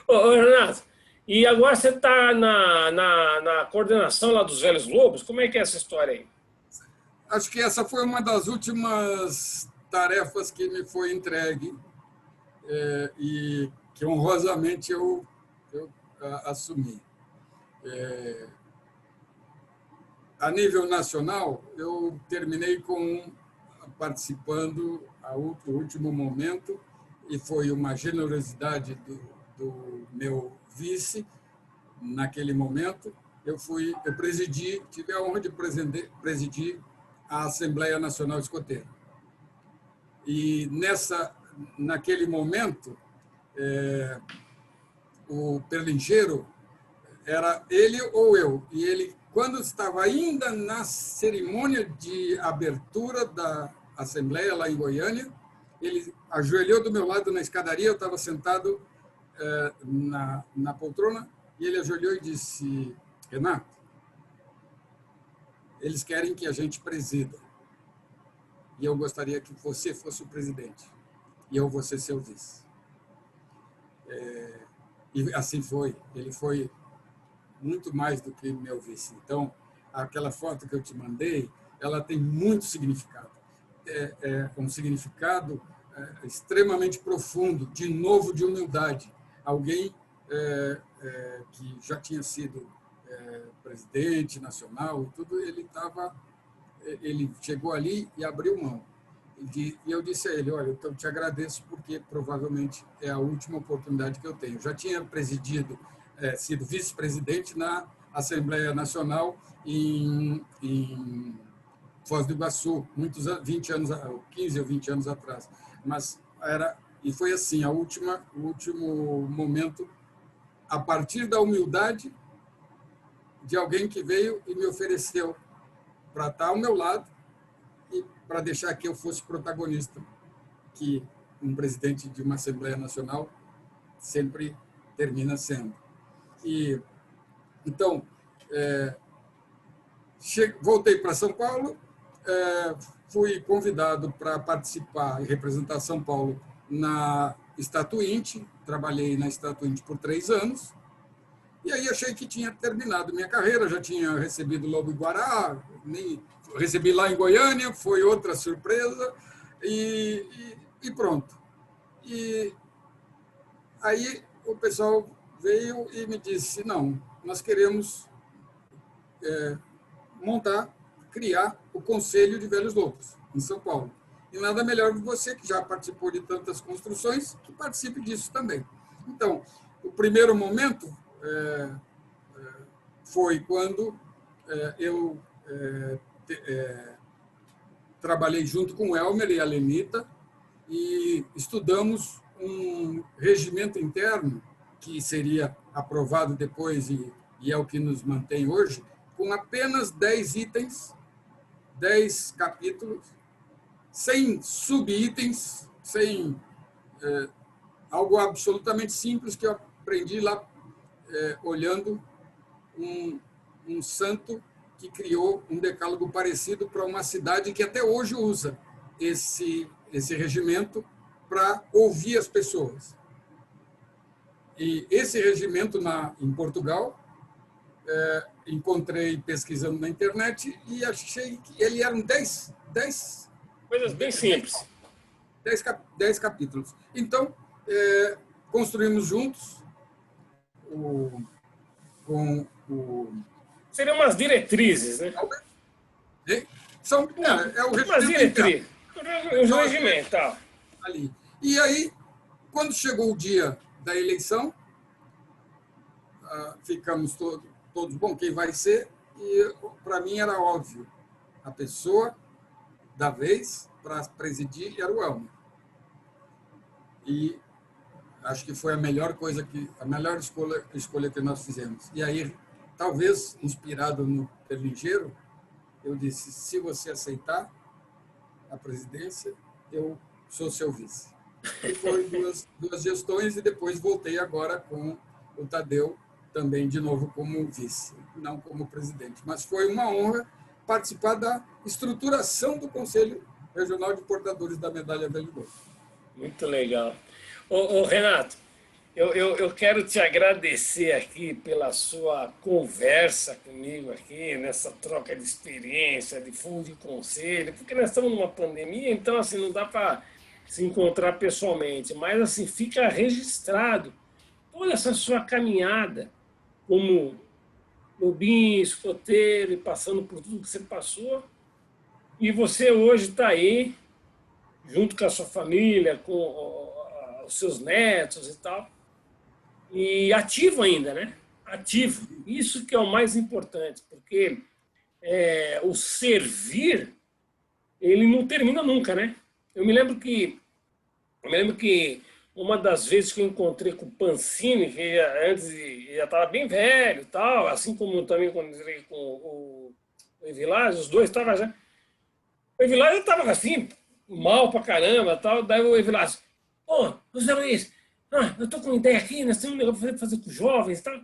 Ô, Renato, e agora você está na coordenação lá dos Velhos Lobos? Como é que é essa história aí? Acho que essa foi uma das últimas tarefas que me foi entregue e que honrosamente eu assumi. A nível nacional, eu terminei participando ao último momento, e foi uma generosidade do meu vice naquele momento. Eu tive a honra de presidir a Assembleia Nacional Escoteira. E naquele momento, o perlincheiro era ele ou eu. E ele, quando estava ainda na cerimônia de abertura da Assembleia, lá em Goiânia, ele ajoelhou do meu lado na escadaria, eu estava sentado na poltrona, e ele ajoelhou e disse, Renato, eles querem que a gente presida, e eu gostaria que você fosse o presidente, e eu vou ser seu vice. E assim foi, ele foi muito mais do que meu vice. Então, aquela foto que eu te mandei, ela tem muito significado. É um significado extremamente profundo, de novo, de humildade. Alguém que já tinha sido presidente nacional, tudo, ele chegou ali e abriu mão. E eu disse a ele, olha, eu te agradeço porque provavelmente é a última oportunidade que eu tenho. Já tinha sido vice-presidente na Assembleia Nacional em Foz do Iguaçu, 20 anos, 15 ou 20 anos atrás. Mas e foi assim, o último momento, a partir da humildade de alguém que veio e me ofereceu para estar ao meu lado e para deixar que eu fosse protagonista, que um presidente de uma Assembleia Nacional sempre termina sendo. Então, voltei para São Paulo, fui convidado para participar e representar São Paulo na Statuinte, trabalhei na Statuinte por 3 anos, e aí achei que tinha terminado minha carreira, já tinha recebido Lobo-Guará, recebi lá em Goiânia, foi outra surpresa, e pronto. E aí o pessoal veio e me disse, não, nós queremos criar o Conselho de Velhos Lobos, em São Paulo. E nada melhor que você, que já participou de tantas construções, que participe disso também. Então, o primeiro momento foi quando eu trabalhei junto com o Elmer e a Lenita e estudamos um regimento interno que seria aprovado depois e é o que nos mantém hoje, com apenas 10 itens, 10 capítulos, sem subitens, sem algo absolutamente simples que eu aprendi lá olhando um santo que criou um decálogo parecido para uma cidade que até hoje usa esse regimento para ouvir as pessoas. E esse regimento em Portugal, encontrei pesquisando na internet e achei que ele eram 10 coisas bem simples. 10 capítulos. Então, construímos juntos Seriam umas diretrizes, né? São, o umas diretrizes. O regimento, tal. Ali. E aí, quando chegou o dia da eleição, ficamos todos, bom, quem vai ser? E para mim era óbvio, a pessoa da vez para presidir era o Elmer. E acho que foi a melhor escolha que nós fizemos. E aí, talvez inspirado pelo Ligeiro, eu disse: se você aceitar a presidência, eu sou seu vice. E foram duas gestões e depois voltei agora com o Tadeu também de novo como vice, não como presidente. Mas foi uma honra participar da estruturação do Conselho Regional de Portadores da Medalha Velho Lobo. Muito legal. Ô, Renato, eu quero te agradecer aqui pela sua conversa comigo aqui, nessa troca de experiência, de fundo de conselho, porque nós estamos numa pandemia, então assim, não dá para se encontrar pessoalmente, mas assim, fica registrado toda essa sua caminhada como lobinho, escoteiro e passando por tudo que você passou. E você hoje está aí, junto com a sua família, com os seus netos e tal, e ativo ainda, né? Ativo. Isso que é o mais importante, porque o servir, ele não termina nunca, né? Eu me lembro que uma das vezes que eu encontrei com o Pancini, que antes já estava bem velho, tal, assim como também quando eu encontrei com o Evilásio, os dois estavam já. O Evilásio estava assim, mal pra caramba, tal. Daí o Evilásio: José Luiz, eu estou com uma ideia aqui, nós temos um negócio para fazer com os jovens, tal.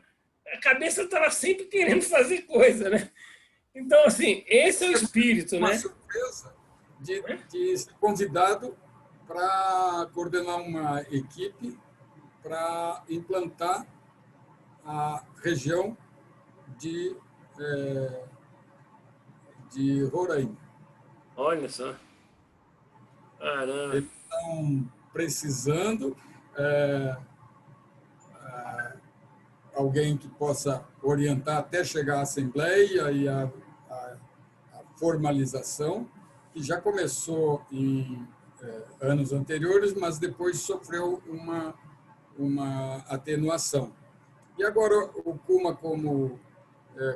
A cabeça estava sempre querendo fazer coisa, né? Então, assim, esse é o espírito, uma né? surpresa de ser convidado para coordenar uma equipe para implantar a região de Roraima. Olha só. Caramba. Eles estão precisando alguém que possa orientar até chegar à Assembleia e a formalização, que já começou em anos anteriores, mas depois sofreu uma atenuação. E agora o Kuma, como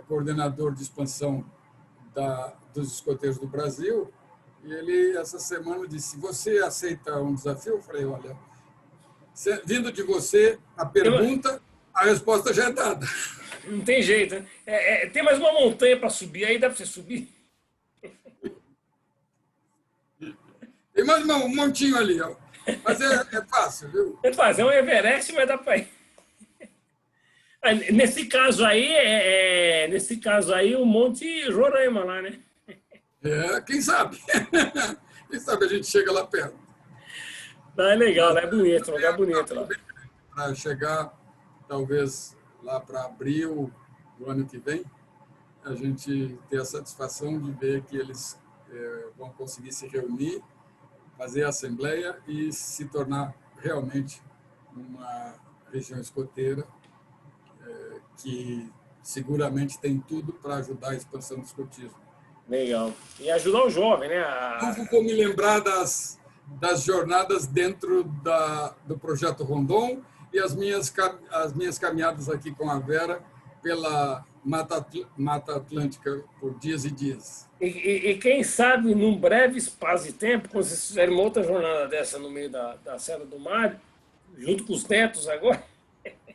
coordenador de expansão dos escoteiros do Brasil, e ele, essa semana, disse: você aceita um desafio? Eu falei: olha, vindo de você, a pergunta, a resposta já é dada. Não tem jeito, né? Tem mais uma montanha para subir, aí dá para você subir? Tem mais um montinho ali, ó. Mas é fácil, viu? É fácil, é um Everest, mas dá para ir. Nesse caso aí, o Monte Roraima lá, né? Quem sabe? Quem sabe a gente chega lá perto. Não, é legal, é bonito, um lugar bonito lá. Para chegar, talvez, lá para abril do ano que vem, a gente ter a satisfação de ver que eles vão conseguir se reunir, fazer a assembleia e se tornar realmente uma região escoteira que seguramente tem tudo para ajudar a expansão do escotismo. Legal. E ajudar o jovem, né? Não vou me lembrar das jornadas dentro do Projeto Rondon e as minhas caminhadas aqui com a Vera pela Mata Atlântica por dias e dias. E quem sabe, num breve espaço de tempo, quando vocês fizerem uma outra jornada dessa no meio da Serra do Mar, junto com os netos agora.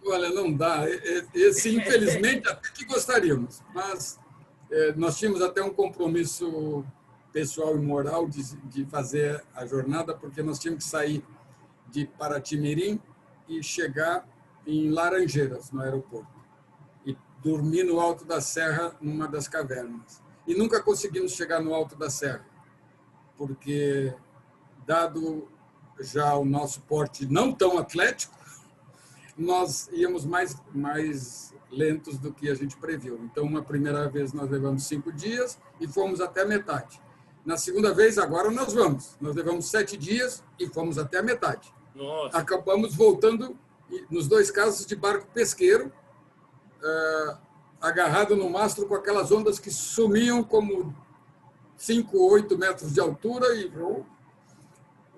Olha, não dá. Esse, infelizmente, até que gostaríamos, mas nós tínhamos até um compromisso pessoal e moral de fazer a jornada, porque nós tínhamos que sair de Paraty-Mirim e chegar em Laranjeiras, no aeroporto, e dormir no alto da serra, numa das cavernas. E nunca conseguimos chegar no alto da serra, porque, dado já o nosso porte não tão atlético, nós íamos mais lentos do que a gente previu. Então, uma primeira vez nós levamos 5 dias e fomos até a metade. Na segunda vez, agora nós levamos 7 dias e fomos até a metade. Nossa. Acabamos voltando, nos 2 casos, de barco pesqueiro, agarrado no mastro com aquelas ondas que sumiam como 5 ou 8 metros de altura e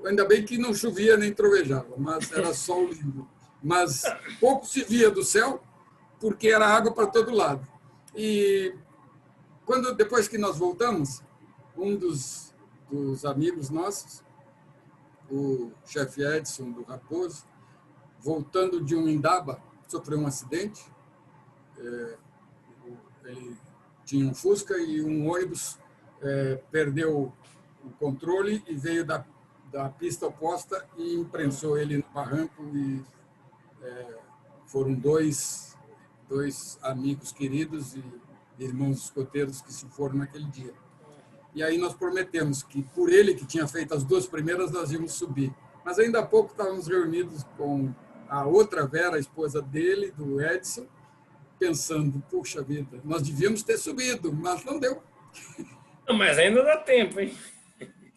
ainda bem que não chovia nem trovejava, mas era sol lindo. Mas pouco se via do céu, porque era água para todo lado. E depois que nós voltamos, um dos amigos nossos, o chefe Edson do Raposo, voltando de um Indaba, sofreu um acidente. Ele tinha um Fusca e um ônibus perdeu o controle e veio da pista oposta e imprensou ele no barranco e foram dois amigos queridos e irmãos escoteiros que se foram naquele dia. E aí nós prometemos que, por ele, que tinha feito as 2 primeiras, nós íamos subir. Mas ainda há pouco estávamos reunidos com a outra Vera, a esposa dele, do Edson, pensando: puxa vida, nós devíamos ter subido, mas não deu. Mas ainda dá tempo, hein?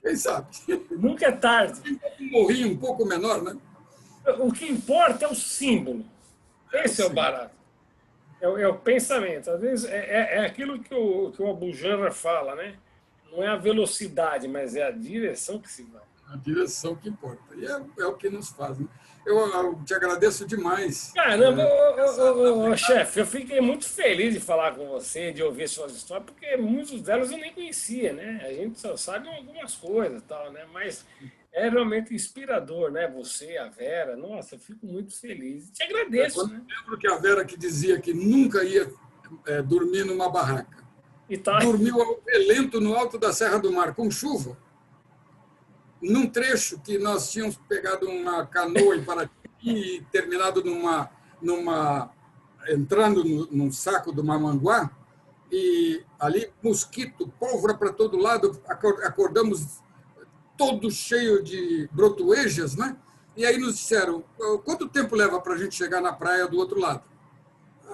Quem sabe? Nunca é tarde. Um morrinho um pouco menor, né? O que importa é o símbolo. Esse é o barato. É o pensamento. Às vezes é aquilo que o Abu Janra fala, né? Não é a velocidade, mas é a direção que se vai. A direção que importa. E é o que nos faz. Né? Eu te agradeço demais. Caramba, chefe, eu fiquei muito feliz de falar com você, de ouvir suas histórias, porque muitas delas eu nem conhecia, né? A gente só sabe algumas coisas e tal, né? Mas é realmente inspirador, né? Você, a Vera, nossa, eu fico muito feliz. Te agradeço, né? Eu lembro que a Vera que dizia que nunca ia dormir numa barraca. E tá... Dormiu ao relento no alto da Serra do Mar, com chuva, num trecho que nós tínhamos pegado uma canoa em Paraty e terminado entrando num saco do Mamanguá, e ali mosquito, pólvora para todo lado, acordamos todo cheio de brotoejas, né? E aí nos disseram: quanto tempo leva para a gente chegar na praia do outro lado?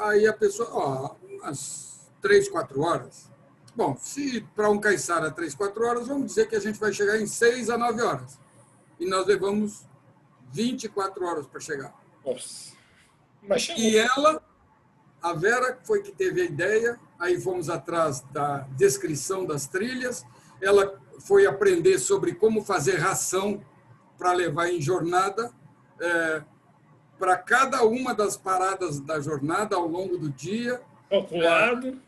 Aí a pessoa: umas 3, 4 horas. Bom, se para um caiçara 3, 4 horas, vamos dizer que a gente vai chegar em 6 a 9 horas. E nós levamos 24 horas para chegar. Nossa. E ela, a Vera, foi que teve a ideia, aí fomos atrás da descrição das trilhas, ela foi aprender sobre como fazer ração para levar em jornada, para cada uma das paradas da jornada ao longo do dia. Calculado.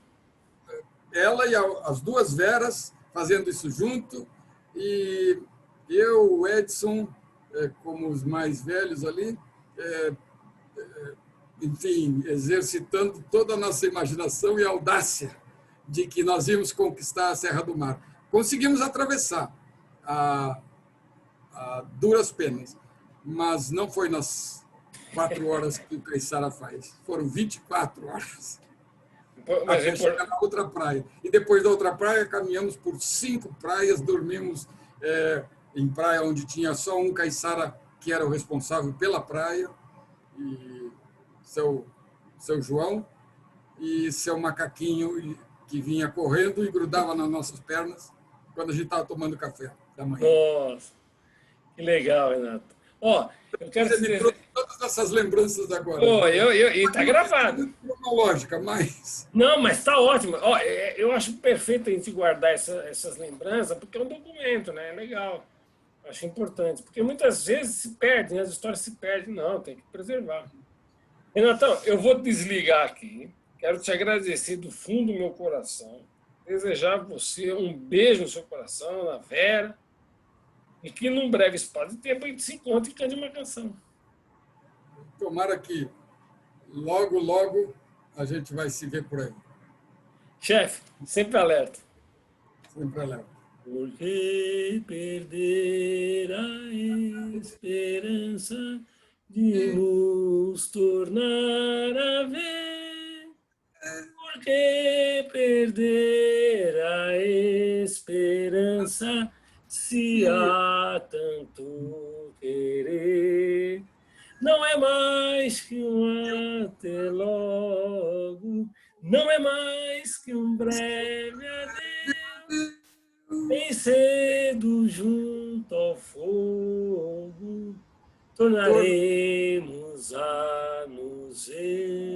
ela e as duas Veras fazendo isso junto, e eu, o Edson, como os mais velhos ali, enfim, exercitando toda a nossa imaginação e audácia de que nós íamos conquistar a Serra do Mar. Conseguimos atravessar a duras penas, mas não foi nas 4 horas que o Caiçara faz, foram 24 horas Mas até chegar na outra praia. E depois da outra praia, caminhamos por 5 praias, dormimos em praia onde tinha só um caiçara que era o responsável pela praia, e seu João, e seu macaquinho, que vinha correndo e grudava nas nossas pernas quando a gente estava tomando café da manhã. Nossa, que legal, Renato. Ó, eu quero Você te me dizer... trouxe todas essas lembranças agora. Oh, e tá gravado. Cronológica, mas... Não, mas tá ótimo. Ó, eu acho perfeito a gente guardar essas lembranças, porque é um documento, né? É legal. Acho importante, porque muitas vezes se perdem, as histórias se perdem. Não, tem que preservar. Renatão, eu vou desligar aqui. Quero te agradecer do fundo do meu coração. Desejar a você um beijo no seu coração, na Vera. E que num breve espaço de tempo a gente se encontre e cante uma canção. Tomara que logo, logo a gente vai se ver por aí. Chefe, sempre alerta. Sempre alerta. Por que perder a esperança de nos tornar a ver? Por que perder a esperança se há tanto querer? Não é mais que um até logo, não é mais que um breve adeus. Bem cedo junto ao fogo, tornaremos a nos ver.